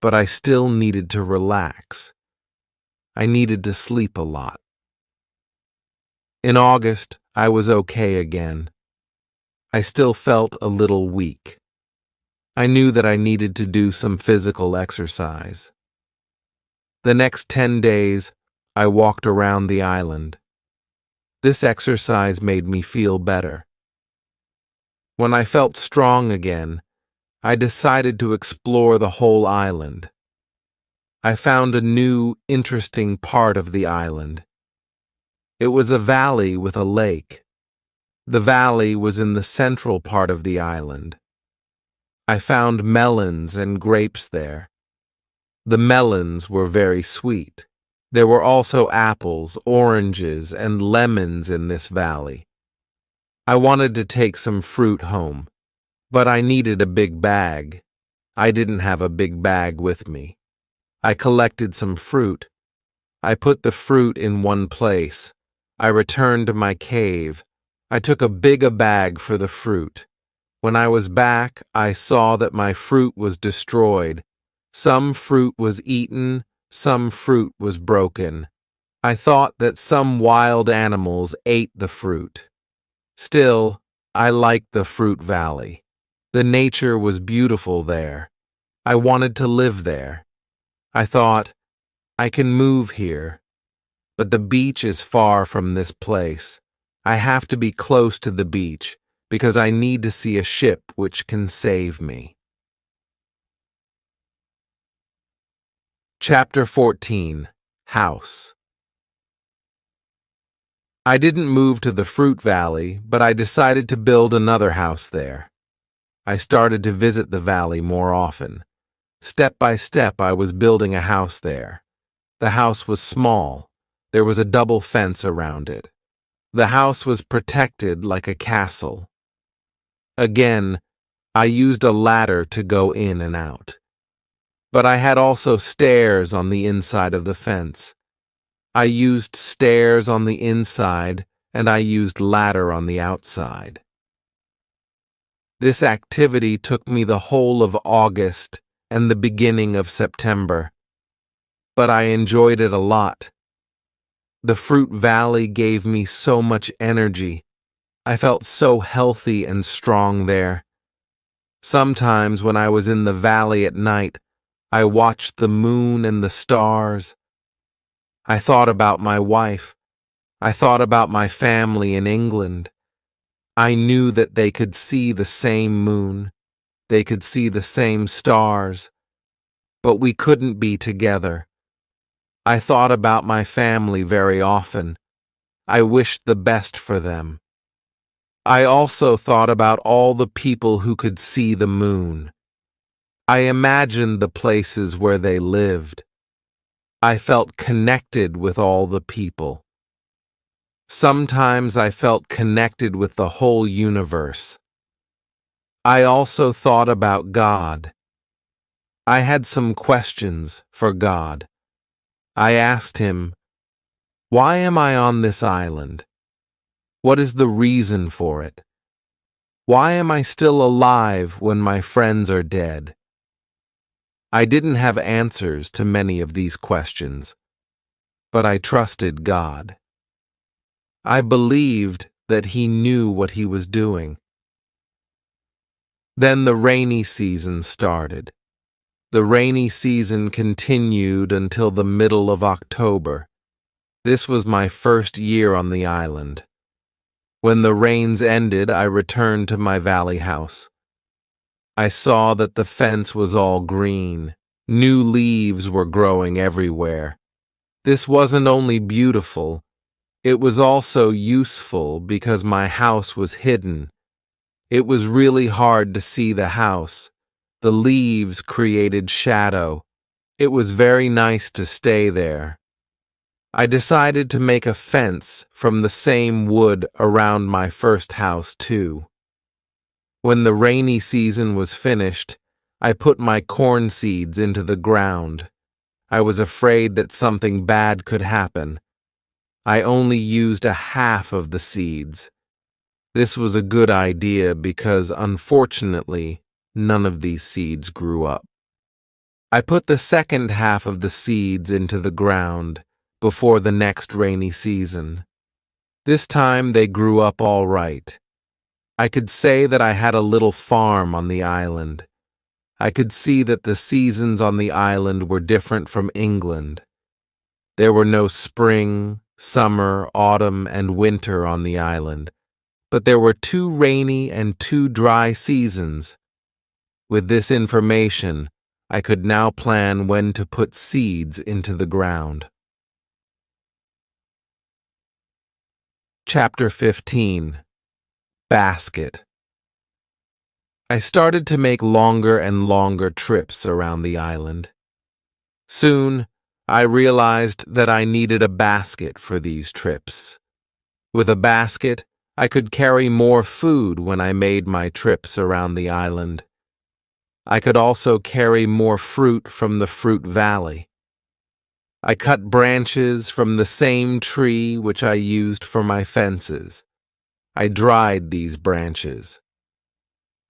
But I still needed to relax. I needed to sleep a lot. In August, I was okay again. I still felt a little weak. I knew that I needed to do some physical exercise. The next 10 days, I walked around the island. This exercise made me feel better. When I felt strong again, I decided to explore the whole island. I found a new, interesting part of the island. It was a valley with a lake. The valley was in the central part of the island. I found melons and grapes there. The melons were very sweet. There were also apples, oranges, and lemons in this valley. I wanted to take some fruit home, but I needed a big bag. I didn't have a big bag with me. I collected some fruit. I put the fruit in one place. I returned to my cave. I took a big bag for the fruit. When I was back, I saw that my fruit was destroyed. Some fruit was eaten, some fruit was broken. I thought that some wild animals ate the fruit. Still, I liked the fruit valley. The nature was beautiful there. I wanted to live there. I thought, I can move here. But the beach is far from this place. I have to be close to the beach because I need to see a ship which can save me. Chapter 14. House. I didn't move to the fruit valley, but I decided to build another house there. I started to visit the valley more often. Step by step, I was building a house there. The house was small. There was a double fence around it. The house was protected like a castle. Again, I used a ladder to go in and out. But I had also stairs on the inside of the fence. I used stairs on the inside, and I used ladder on the outside. This activity took me the whole of August and the beginning of September. But I enjoyed it a lot. The fruit valley gave me so much energy. I felt so healthy and strong there. Sometimes when I was in the valley at night, I watched the moon and the stars. I thought about my wife. I thought about my family in England. I knew that they could see the same moon. They could see the same stars, but we couldn't be together. I thought about my family very often. I wished the best for them. I also thought about all the people who could see the moon. I imagined the places where they lived. I felt connected with all the people. Sometimes I felt connected with the whole universe. I also thought about God. I had some questions for God. I asked him, "Why am I on this island? What is the reason for it? Why am I still alive when my friends are dead?" I didn't have answers to many of these questions, but I trusted God. I believed that He knew what He was doing. Then the rainy season started. The rainy season continued until the middle of October. This was my first year on the island. When the rains ended, I returned to my valley house. I saw that the fence was all green. New leaves were growing everywhere. This wasn't only beautiful, it was also useful because my house was hidden. It was really hard to see the house. The leaves created shadow. It was very nice to stay there. I decided to make a fence from the same wood around my first house, too. When the rainy season was finished, I put my corn seeds into the ground. I was afraid that something bad could happen. I only used a half of the seeds. This was a good idea because, unfortunately, none of these seeds grew up. I put the second half of the seeds into the ground before the next rainy season. This time they grew up all right. I could say that I had a little farm on the island. I could see that the seasons on the island were different from England. There were no spring, summer, autumn, and winter on the island, but there were 2 rainy and 2 dry seasons. With this information, I could now plan when to put seeds into the ground. Chapter 15. Basket. I started to make longer and longer trips around the island. Soon, I realized that I needed a basket for these trips. With a basket, I could carry more food when I made my trips around the island. I could also carry more fruit from the fruit valley. I cut branches from the same tree which I used for my fences. I dried these branches.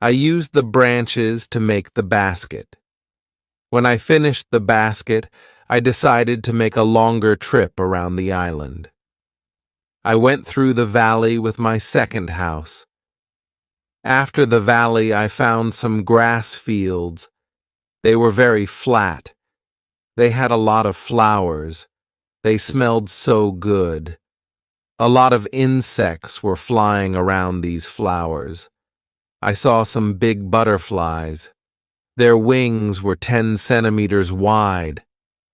I used the branches to make the basket. When I finished the basket, I decided to make a longer trip around the island. I went through the valley with my second house. After the valley, I found some grass fields. They were very flat. They had a lot of flowers. They smelled so good. A lot of insects were flying around these flowers. I saw some big butterflies. Their wings were 10 centimeters wide.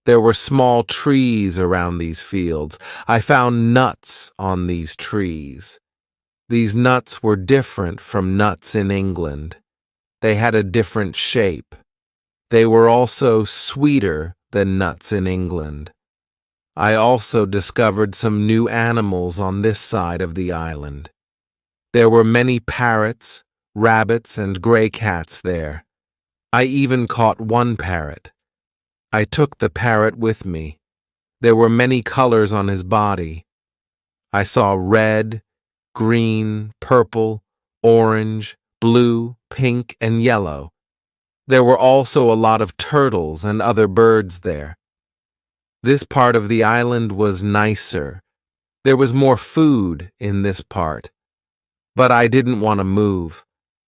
There were small trees around these fields. I found nuts on these trees. These nuts were different from nuts in England. They had a different shape. They were also sweeter than nuts in England. I also discovered some new animals on this side of the island. There were many parrots, rabbits, and gray cats there. I even caught one parrot. I took the parrot with me. There were many colors on his body. I saw red, green, purple, orange, blue, pink, and yellow. There were also a lot of turtles and other birds there. This part of the island was nicer. There was more food in this part. But I didn't want to move.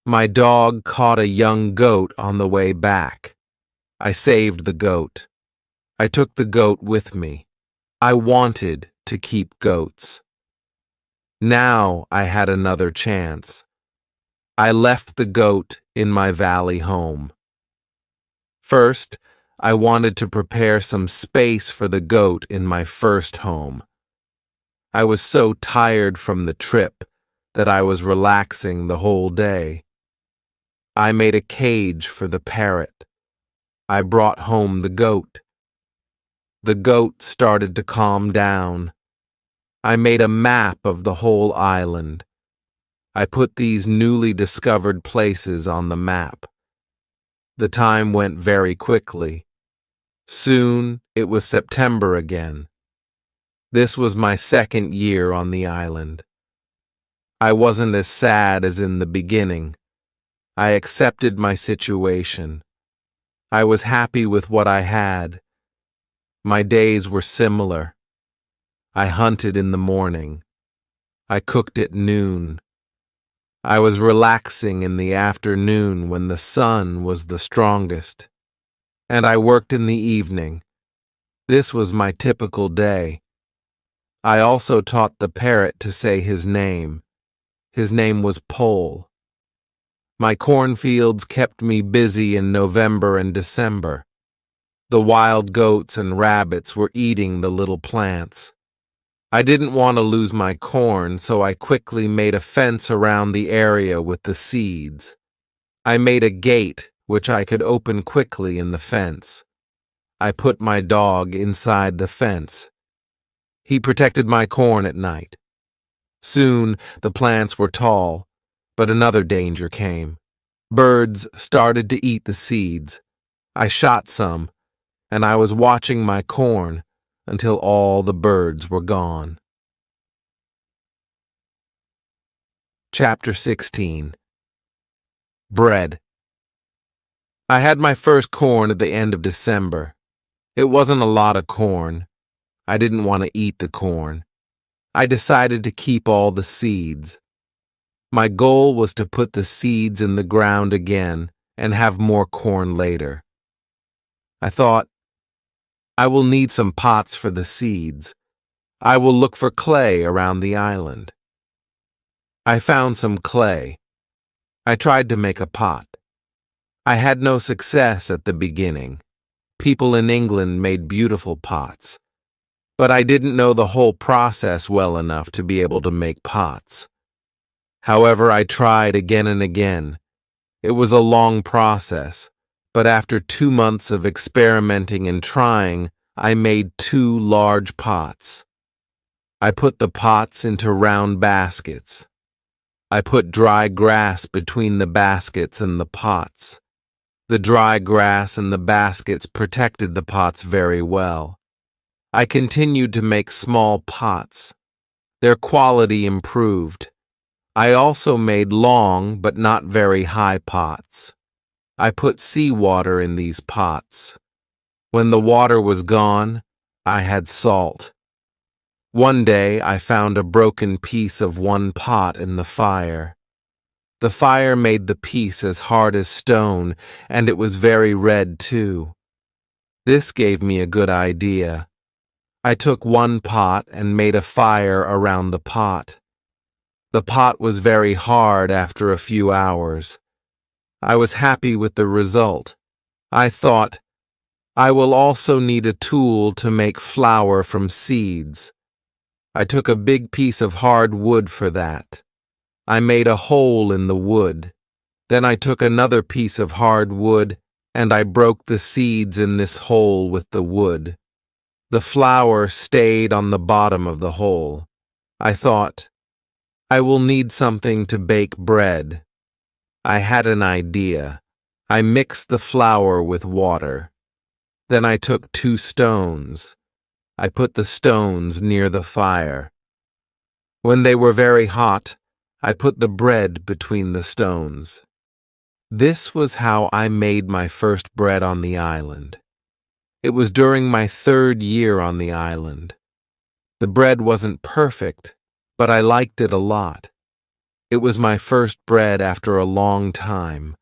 My dog caught a young goat on the way back. I saved the goat. I took the goat with me. I wanted to keep goats. Now I had another chance. I left the goat in my valley home. First, I wanted to prepare some space for the goat in my first home. I was so tired from the trip that I was relaxing the whole day. I made a cage for the parrot. I brought home the goat. The goat started to calm down. I made a map of the whole island. I put these newly discovered places on the map. The time went very quickly. Soon it was September again. This was my second year on the island. I wasn't as sad as in the beginning. I accepted my situation. I was happy with what I had. My days were similar. I hunted in the morning. I cooked at noon. I was relaxing in the afternoon when the sun was the strongest. And I worked in the evening. This was my typical day. I also taught the parrot to say his name. His name was Pole. My cornfields kept me busy in November and December. The wild goats and rabbits were eating the little plants. I didn't want to lose my corn, so I quickly made a fence around the area with the seeds. I made a gate which I could open quickly in the fence. I put my dog inside the fence. He protected my corn at night. Soon the plants were tall, but another danger came. Birds started to eat the seeds. I shot some, and I was watching my corn until all the birds were gone. Chapter 16. Bread. I had my first corn at the end of December. It wasn't a lot of corn. I didn't want to eat the corn. I decided to keep all the seeds. My goal was to put the seeds in the ground again and have more corn later. I thought, I will need some pots for the seeds. I will look for clay around the island. I found some clay. I tried to make a pot. I had no success at the beginning. People in England made beautiful pots. But I didn't know the whole process well enough to be able to make pots. However, I tried again and again. It was a long process, but after 2 months of experimenting and trying, I made 2 large pots. I put the pots into round baskets. I put dry grass between the baskets and the pots. The dry grass and the baskets protected the pots very well. I continued to make small pots. Their quality improved. I also made long but not very high pots. I put seawater in these pots. When the water was gone, I had salt. One day I found a broken piece of one pot in the fire. The fire made the piece as hard as stone, and it was very red too. This gave me a good idea. I took one pot and made a fire around the pot. The pot was very hard after a few hours. I was happy with the result. I thought, I will also need a tool to make flour from seeds. I took a big piece of hard wood for that. I made a hole in the wood. Then I took another piece of hard wood and I broke the seeds in this hole with the wood. The flour stayed on the bottom of the hole. I thought, I will need something to bake bread. I had an idea. I mixed the flour with water. Then I took 2 stones. I put the stones near the fire. When they were very hot, I put the bread between the stones. This was how I made my first bread on the island. It was during my 3rd year on the island. The bread wasn't perfect, but I liked it a lot. It was my first bread after a long time.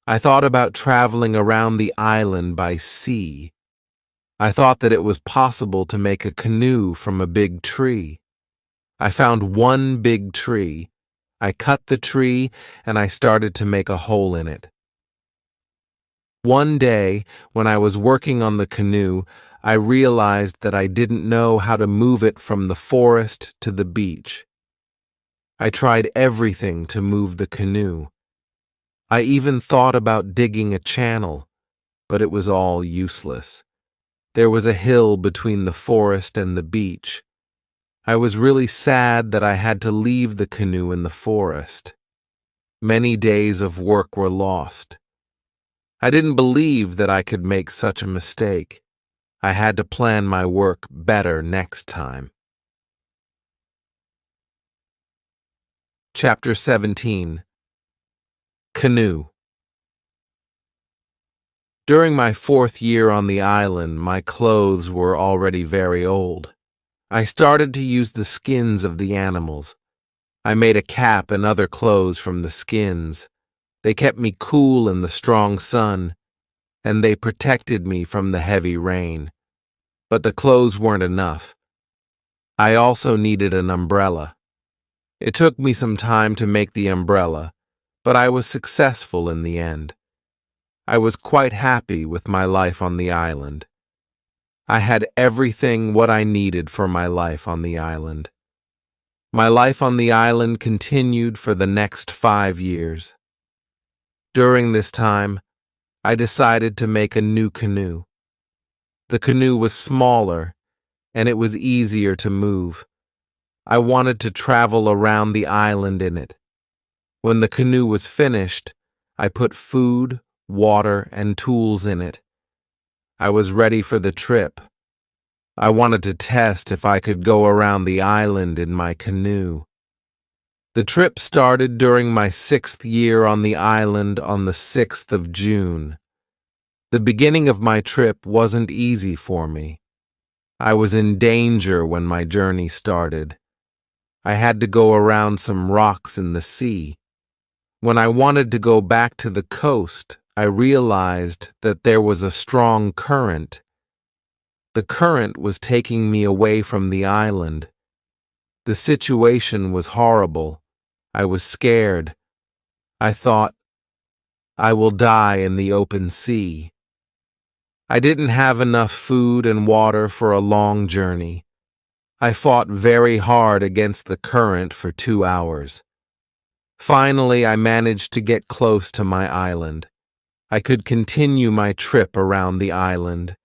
I thought about traveling around the island by sea. I thought that it was possible to make a canoe from a big tree. I found one big tree. I cut the tree and I started to make a hole in it. One day, when I was working on the canoe, I realized that I didn't know how to move it from the forest to the beach. I tried everything to move the canoe. I even thought about digging a channel, but it was all useless. There was a hill between the forest and the beach. I was really sad that I had to leave the canoe in the forest. Many days of work were lost. I didn't believe that I could make such a mistake. I had to plan my work better next time. Chapter 17. Canoe. During my 4th year on the island, my clothes were already very old. I started to use the skins of the animals. I made a cap and other clothes from the skins. They kept me cool in the strong sun, and they protected me from the heavy rain. But the clothes weren't enough. I also needed an umbrella. It took me some time to make the umbrella, but I was successful in the end. I was quite happy with my life on the island. I had everything what I needed for my life on the island. My life on the island continued for the next 5 years. During this time, I decided to make a new canoe. The canoe was smaller, and it was easier to move. I wanted to travel around the island in it. When the canoe was finished, I put food, water, and tools in it. I was ready for the trip. I wanted to test if I could go around the island in my canoe. The trip started during my 6th year on the island on the 6th of June. The beginning of my trip wasn't easy for me. I was in danger when my journey started. I had to go around some rocks in the sea. When I wanted to go back to the coast, I realized that there was a strong current. The current was taking me away from the island. The situation was horrible. I was scared. I thought, I will die in the open sea. I didn't have enough food and water for a long journey. I fought very hard against the current for 2 hours. Finally, I managed to get close to my island. I could continue my trip around the island.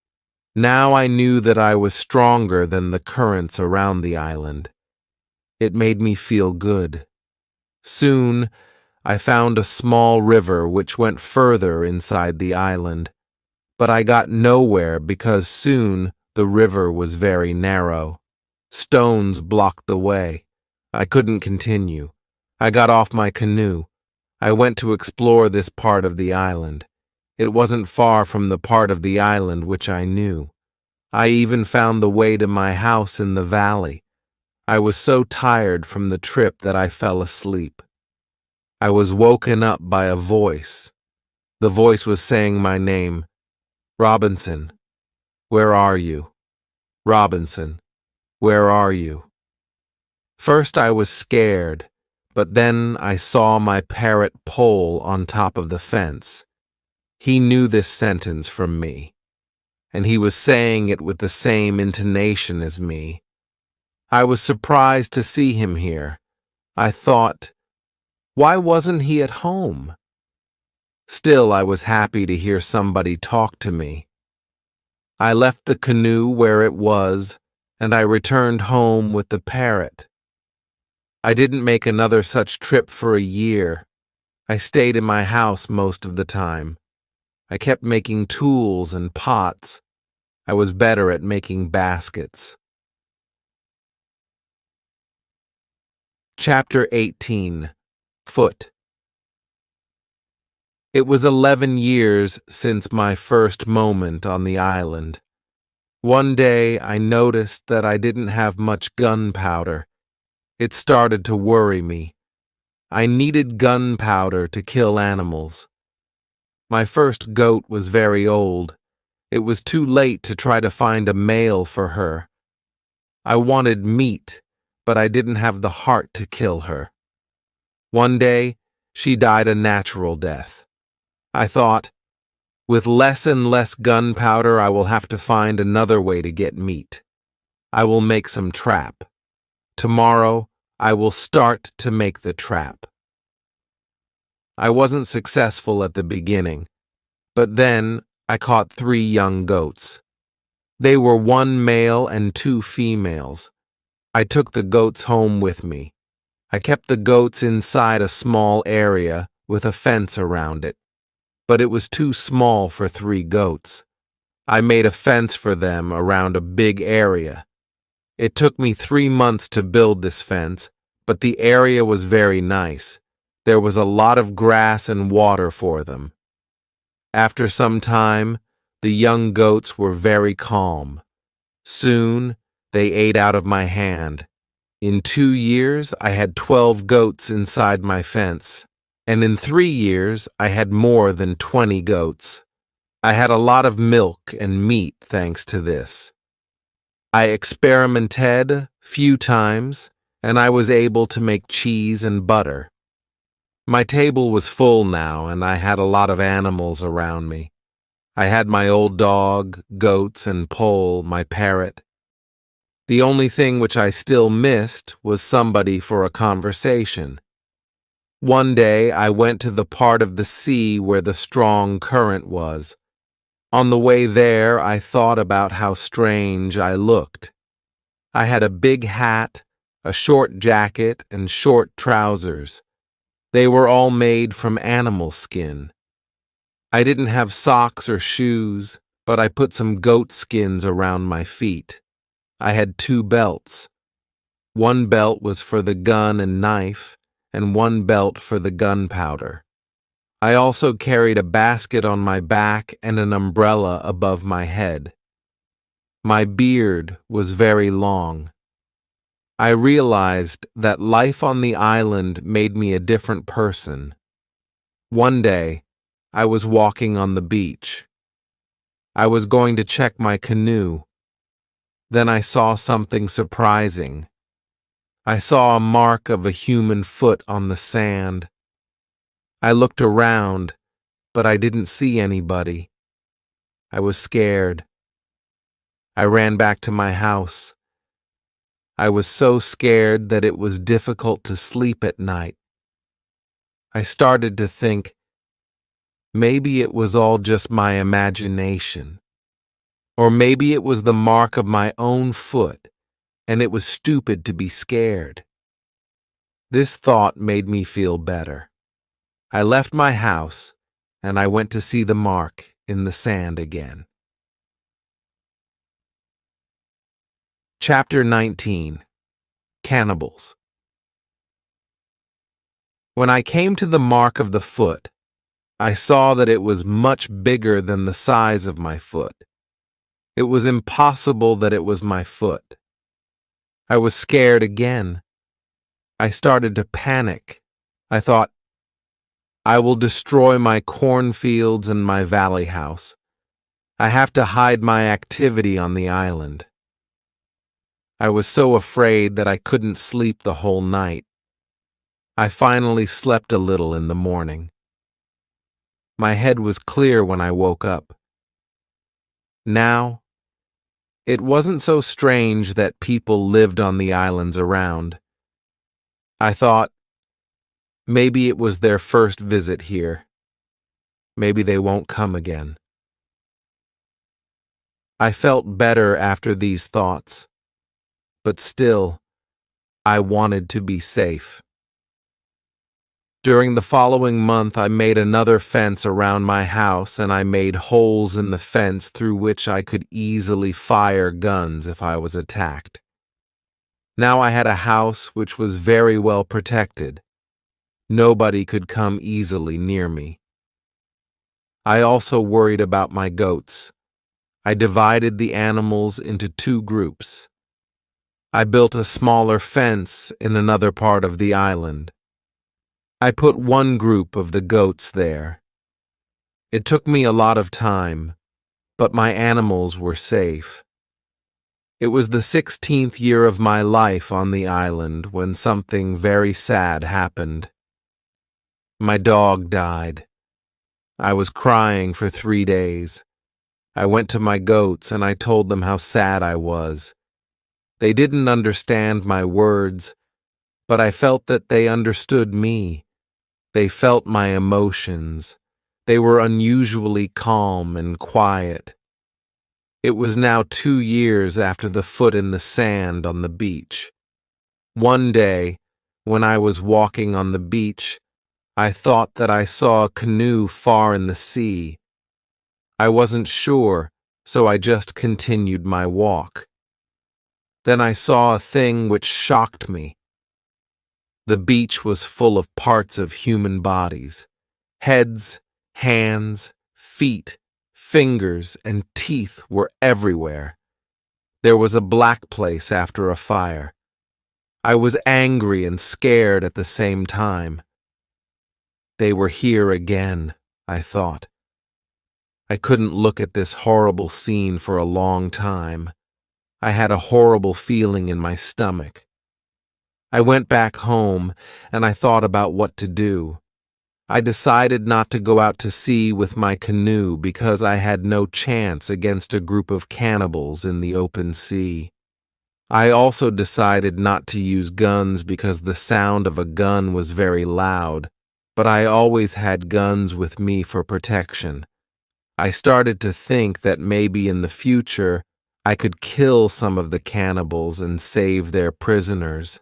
Now I knew that I was stronger than the currents around the island. It made me feel good. Soon, I found a small river which went further inside the island. But I got nowhere because soon the river was very narrow. Stones blocked the way. I couldn't continue. I got off my canoe. I went to explore this part of the island. It wasn't far from the part of the island which I knew. I even found the way to my house in the valley. I was so tired from the trip that I fell asleep. I was woken up by a voice. The voice was saying my name. Robinson, where are you? Robinson, where are you? First I was scared, but then I saw my parrot Pole on top of the fence. He knew this sentence from me, and he was saying it with the same intonation as me. I was surprised to see him here. I thought, why wasn't he at home? Still, I was happy to hear somebody talk to me. I left the canoe where it was, and I returned home with the parrot. I didn't make another such trip for a year. I stayed in my house most of the time. I kept making tools and pots. I was better at making baskets. Chapter 18. Foot. It was 11 years since my first moment on the island. One day I noticed that I didn't have much gunpowder. It started to worry me. I needed gunpowder to kill animals. My first goat was very old. It was too late to try to find a male for her. I wanted meat, but I didn't have the heart to kill her. One day, she died a natural death. I thought, with less and less gunpowder, I will have to find another way to get meat. I will make some trap. Tomorrow, I will start to make the trap. I wasn't successful at the beginning, but then I caught 3 young goats. They were 1 male and 2 females. I took the goats home with me. I kept the goats inside a small area with a fence around it, but it was too small for 3 goats. I made a fence for them around a big area. It took me 3 months to build this fence, but the area was very nice. There was a lot of grass and water for them. After some time, the young goats were very calm. Soon, they ate out of my hand. In 2 years, I had 12 goats inside my fence, and in 3 years, I had more than 20 goats. I had a lot of milk and meat thanks to this. I experimented few times, and I was able to make cheese and butter. My table was full now, and I had a lot of animals around me. I had my old dog, goats, and Pole, my parrot. The only thing which I still missed was somebody for a conversation. One day I went to the part of the sea where the strong current was. On the way there, I thought about how strange I looked. I had a big hat, a short jacket, and short trousers. They were all made from animal skin. I didn't have socks or shoes, but I put some goat skins around my feet. I had 2 belts. One belt was for the gun and knife, and one belt for the gunpowder. I also carried a basket on my back and an umbrella above my head. My beard was very long. I realized that life on the island made me a different person. One day, I was walking on the beach. I was going to check my canoe. Then I saw something surprising. I saw a mark of a human foot on the sand. I looked around, but I didn't see anybody. I was scared. I ran back to my house. I was so scared that it was difficult to sleep at night. I started to think, maybe it was all just my imagination. Or maybe it was the mark of my own foot, and it was stupid to be scared. This thought made me feel better. I left my house, and I went to see the mark in the sand again. Chapter 19. Cannibals. When I came to the mark of the foot, I saw that it was much bigger than the size of my foot. It was impossible that it was my foot. I was scared again. I started to panic. I thought, I will destroy my cornfields and my valley house. I have to hide my activity on the island. I was so afraid that I couldn't sleep the whole night. I finally slept a little in the morning. My head was clear when I woke up. Now, it wasn't so strange that people lived on the islands around. I thought, maybe it was their first visit here. Maybe they won't come again. I felt better after these thoughts, but still, I wanted to be safe. During the following month, I made another fence around my house, and I made holes in the fence through which I could easily fire guns if I was attacked. Now I had a house which was very well protected. Nobody could come easily near me. I also worried about my goats. I divided the animals into 2 groups. I built a smaller fence in another part of the island. I put one group of the goats there. It took me a lot of time, but my animals were safe. It was the 16th year of my life on the island when something very sad happened. My dog died. I was crying for 3 days. I went to my goats and I told them how sad I was. They didn't understand my words, but I felt that they understood me. They felt my emotions. They were unusually calm and quiet. It was now 2 years after the foot in the sand on the beach. One day, when I was walking on the beach, I thought that I saw a canoe far in the sea. I wasn't sure, so I just continued my walk. Then I saw a thing which shocked me. The beach was full of parts of human bodies. Heads, hands, feet, fingers, and teeth were everywhere. There was a black place after a fire. I was angry and scared at the same time. They were here again, I thought. I couldn't look at this horrible scene for a long time. I had a horrible feeling in my stomach. I went back home and I thought about what to do. I decided not to go out to sea with my canoe because I had no chance against a group of cannibals in the open sea. I also decided not to use guns because the sound of a gun was very loud, but I always had guns with me for protection. I started to think that maybe in the future I could kill some of the cannibals and save their prisoners.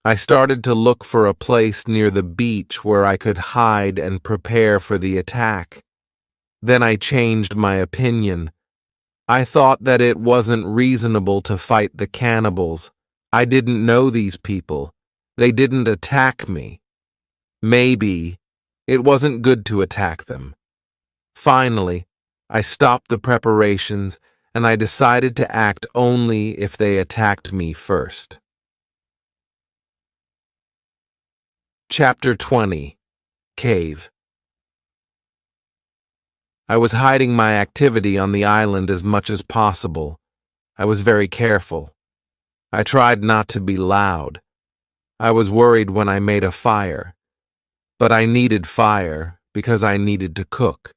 I started to look for a place near the beach where I could hide and prepare for the attack. Then I changed my opinion. I thought that it wasn't reasonable to fight the cannibals. I didn't know these people. They didn't attack me. Maybe it wasn't good to attack them. Finally, I stopped the preparations and I decided to act only if they attacked me first. Chapter 20. Cave. I was hiding my activity on the island as much as possible. I was very careful. I tried not to be loud. I was worried when I made a fire. But I needed fire because I needed to cook.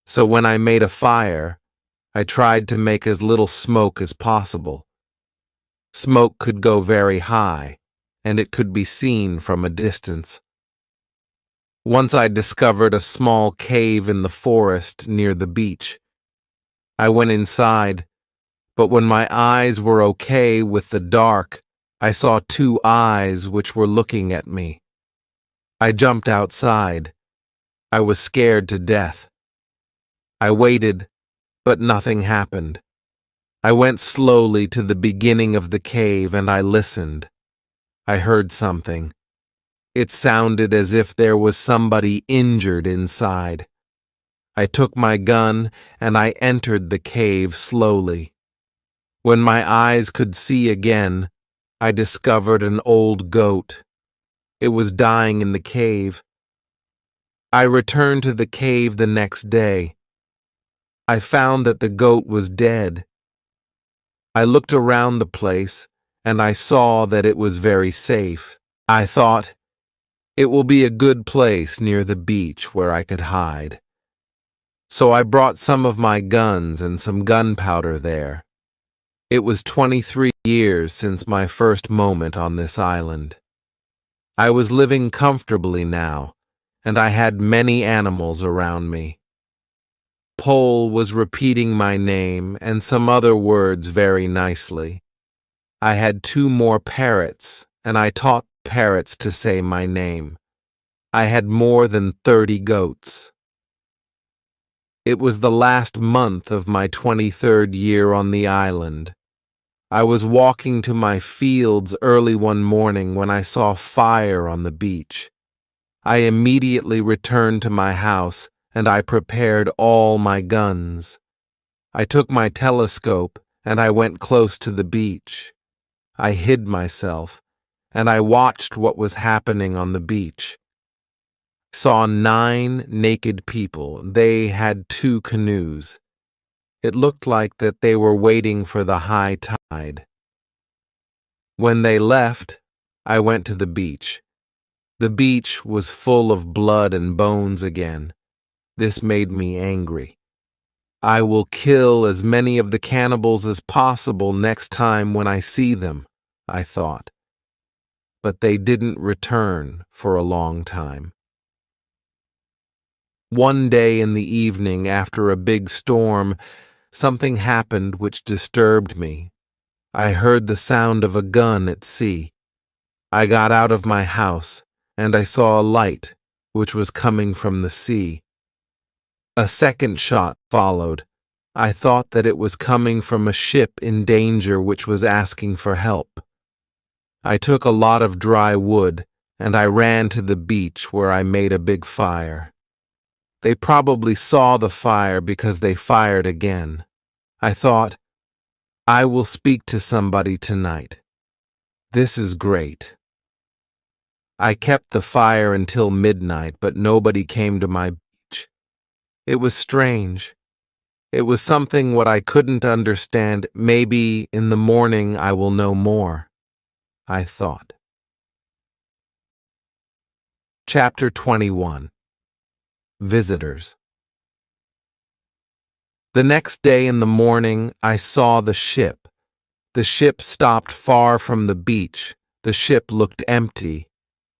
So when I made a fire, I tried to make as little smoke as possible. Smoke could go very high, and it could be seen from a distance. Once I discovered a small cave in the forest near the beach. I went inside, but when my eyes were okay with the dark, I saw 2 eyes which were looking at me. I jumped outside. I was scared to death. I waited, but nothing happened. I went slowly to the beginning of the cave and I listened. I heard something. It sounded as if there was somebody injured inside. I took my gun and I entered the cave slowly. When my eyes could see again, I discovered an old goat. It was dying in the cave. I returned to the cave the next day. I found that the goat was dead. I looked around the place and I saw that it was very safe. I thought, it will be a good place near the beach where I could hide. So I brought some of my guns and some gunpowder there. It was 23 years since my first moment on this island. I was living comfortably now, and I had many animals around me. Pole was repeating my name and some other words very nicely. I had 2 more parrots, and I taught parrots to say my name. I had more than 30 goats. It was the last month of my 23rd year on the island. I was walking to my fields early one morning when I saw fire on the beach. I immediately returned to my house and I prepared all my guns. I took my telescope and I went close to the beach. I hid myself and I watched what was happening on the beach. Saw 9 naked people. They had 2 canoes. It looked like that they were waiting for the high tide. When they left, I went to the beach. The beach was full of blood and bones again. This made me angry. I will kill as many of the cannibals as possible next time when I see them, I thought. But they didn't return for a long time. One day in the evening after a big storm, something happened which disturbed me. I heard the sound of a gun at sea. I got out of my house, and I saw a light, which was coming from the sea. A second shot followed. I thought that it was coming from a ship in danger which was asking for help. I took a lot of dry wood, and I ran to the beach where I made a big fire. They probably saw the fire because they fired again. I thought, I will speak to somebody tonight. This is great. I kept the fire until midnight, but nobody came to my beach. It was strange. It was something what I couldn't understand. Maybe in the morning I will know more, I thought. Chapter 21. Visitors. The next day in the morning, I saw the ship. The ship stopped far from the beach. The ship looked empty.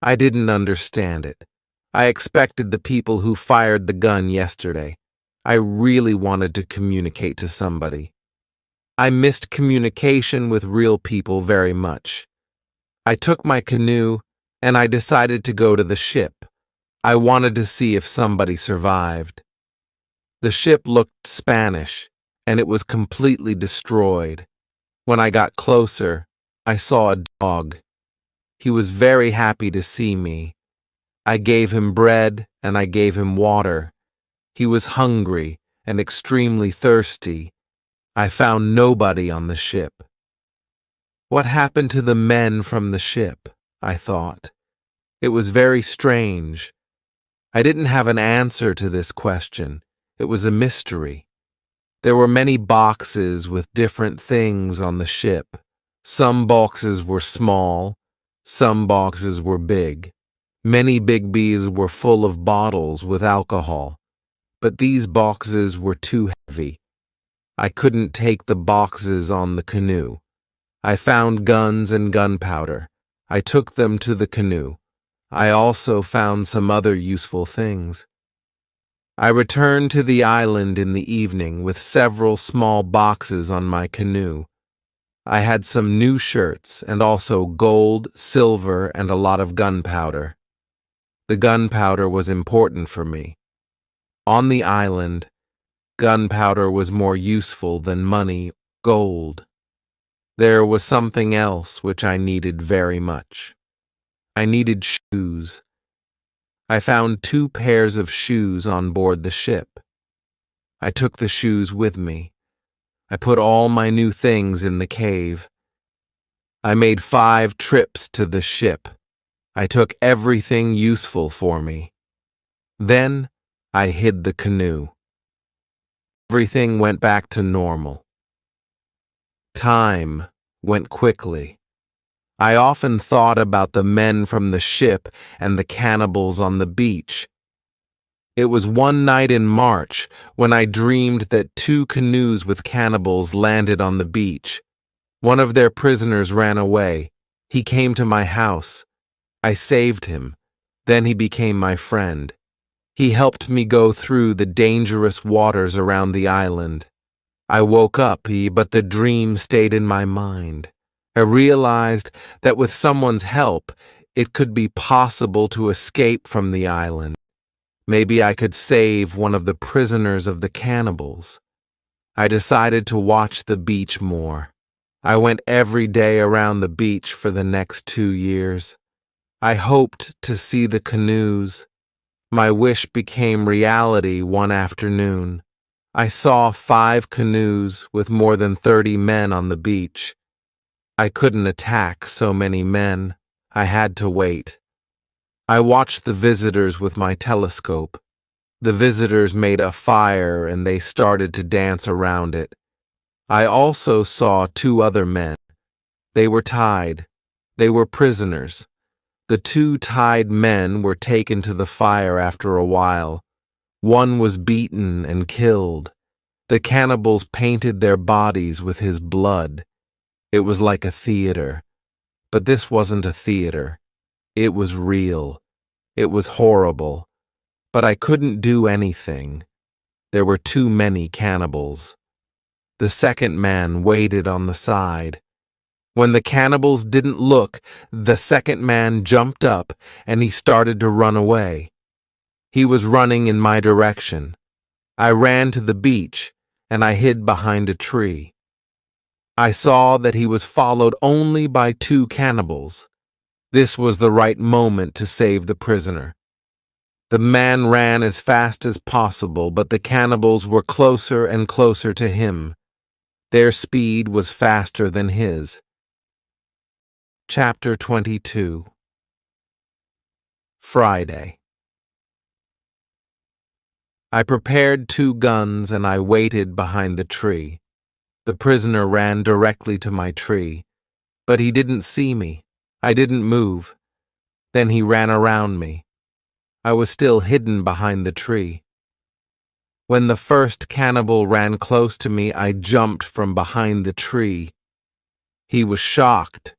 I didn't understand it. I expected the people who fired the gun yesterday. I really wanted to communicate to somebody. I missed communication with real people very much. I took my canoe, and I decided to go to the ship. I wanted to see if somebody survived. The ship looked Spanish, and it was completely destroyed. When I got closer, I saw a dog. He was very happy to see me. I gave him bread, and I gave him water. He was hungry and extremely thirsty. I found nobody on the ship. What happened to the men from the ship? I thought. It was very strange. I didn't have an answer to this question. It was a mystery. There were many boxes with different things on the ship. Some boxes were small, some boxes were big. Many big bees were full of bottles with alcohol, but these boxes were too heavy. I couldn't take the boxes on the canoe. I found guns and gunpowder. I took them to the canoe. I also found some other useful things. I returned to the island in the evening with several small boxes on my canoe. I had some new shirts and also gold, silver, and a lot of gunpowder. The gunpowder was important for me. On the island, gunpowder was more useful than money, gold. There was something else which I needed very much. I needed shoes. I found 2 pairs of shoes on board the ship. I took the shoes with me. I put all my new things in the cave. I made 5 trips to the ship. I took everything useful for me. Then I hid the canoe. Everything went back to normal. Time went quickly. I often thought about the men from the ship and the cannibals on the beach. It was one night in March when I dreamed that 2 canoes with cannibals landed on the beach. One of their prisoners ran away. He came to my house. I saved him. Then he became my friend. He helped me go through the dangerous waters around the island. I woke up, but the dream stayed in my mind. I realized that with someone's help, it could be possible to escape from the island. Maybe I could save one of the prisoners of the cannibals. I decided to watch the beach more. I went every day around the beach for the next 2 years. I hoped to see the canoes. My wish became reality one afternoon. I saw 5 canoes with more than 30 men on the beach. I couldn't attack so many men. I had to wait. I watched the visitors with my telescope. The visitors made a fire and they started to dance around it. I also saw 2 other men. They were tied. They were prisoners. The two tied men were taken to the fire after a while. One was beaten and killed. The cannibals painted their bodies with his blood. It was like a theater. But this wasn't a theater. It was real. It was horrible. But I couldn't do anything. There were too many cannibals. The second man waited on the side. When the cannibals didn't look, the second man jumped up and he started to run away. He was running in my direction. I ran to the beach and I hid behind a tree. I saw that he was followed only by two cannibals. This was the right moment to save the prisoner. The man ran as fast as possible, but the cannibals were closer and closer to him. Their speed was faster than his. Chapter 22. Friday. I prepared 2 guns and I waited behind the tree. The prisoner ran directly to my tree, but he didn't see me. I didn't move. Then he ran around me. I was still hidden behind the tree. When the first cannibal ran close to me, I jumped from behind the tree. He was shocked.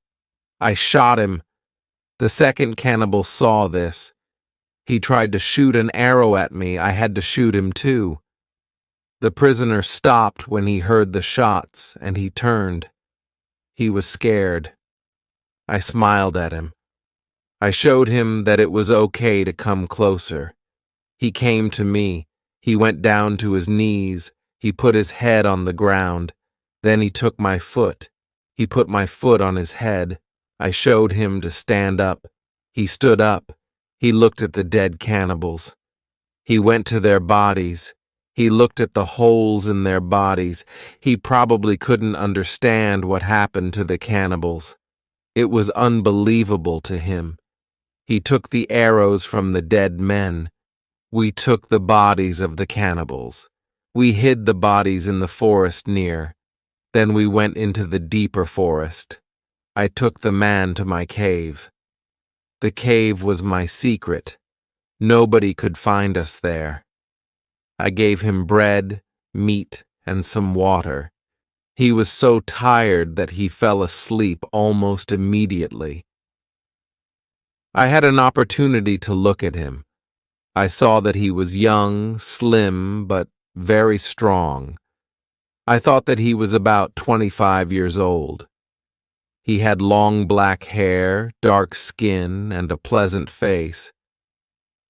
I shot him. The second cannibal saw this. He tried to shoot an arrow at me. I had to shoot him too. The prisoner stopped when he heard the shots, and he turned. He was scared. I smiled at him. I showed him that it was okay to come closer. He came to me. He went down to his knees. He put his head on the ground. Then he took my foot. He put my foot on his head. I showed him to stand up. He stood up. He looked at the dead cannibals. He went to their bodies. He looked at the holes in their bodies. He probably couldn't understand what happened to the cannibals. It was unbelievable to him. He took the arrows from the dead men. We took the bodies of the cannibals. We hid the bodies in the forest near. Then we went into the deeper forest. I took the man to my cave. The cave was my secret. Nobody could find us there. I gave him bread, meat, and some water. He was so tired that he fell asleep almost immediately. I had an opportunity to look at him. I saw that he was young, slim, but very strong. I thought that he was about 25 years old. He had long black hair, dark skin, and a pleasant face.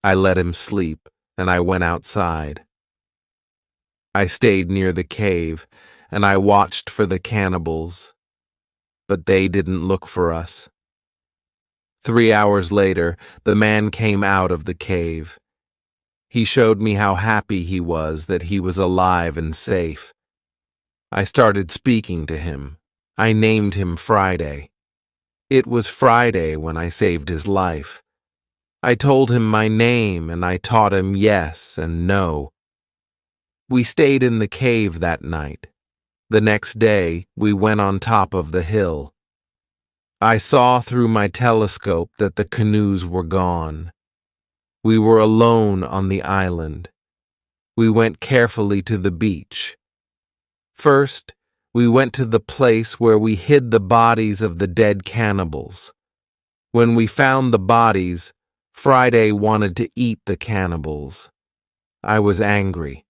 I let him sleep, and I went outside. I stayed near the cave, and I watched for the cannibals, but they didn't look for us. 3 hours later, the man came out of the cave. He showed me how happy he was that he was alive and safe. I started speaking to him. I named him Friday. It was Friday when I saved his life. I told him my name and I taught him yes and no. We stayed in the cave that night. The next day, we went on top of the hill. I saw through my telescope that the canoes were gone. We were alone on the island. We went carefully to the beach. First, we went to the place where we hid the bodies of the dead cannibals. When we found the bodies, Friday wanted to eat the cannibals. I was angry.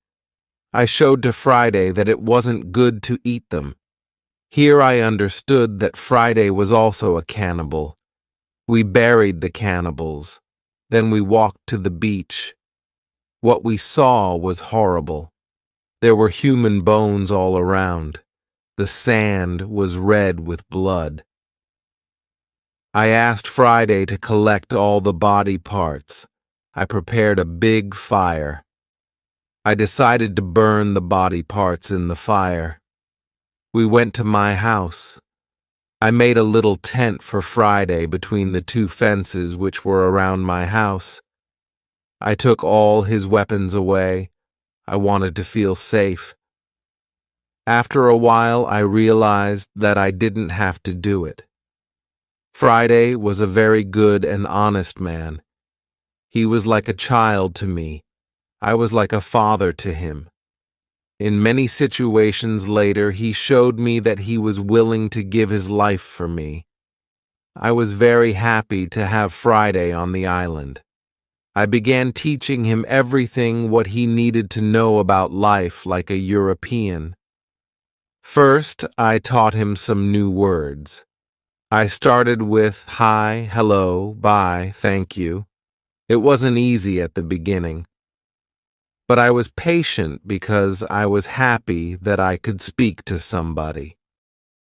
I showed to Friday that it wasn't good to eat them. Here I understood that Friday was also a cannibal. We buried the cannibals. Then we walked to the beach. What we saw was horrible. There were human bones all around. The sand was red with blood. I asked Friday to collect all the body parts. I prepared a big fire. I decided to burn the body parts in the fire. We went to my house. I made a little tent for Friday between the 2 fences which were around my house. I took all his weapons away. I wanted to feel safe. After a while, I realized that I didn't have to do it. Friday was a very good and honest man. He was like a child to me. I was like a father to him. In many situations later, he showed me that he was willing to give his life for me. I was very happy to have Friday on the island. I began teaching him everything what he needed to know about life like a European. First, I taught him some new words. I started with hi, hello, bye, thank you. It wasn't easy at the beginning. But I was patient because I was happy that I could speak to somebody.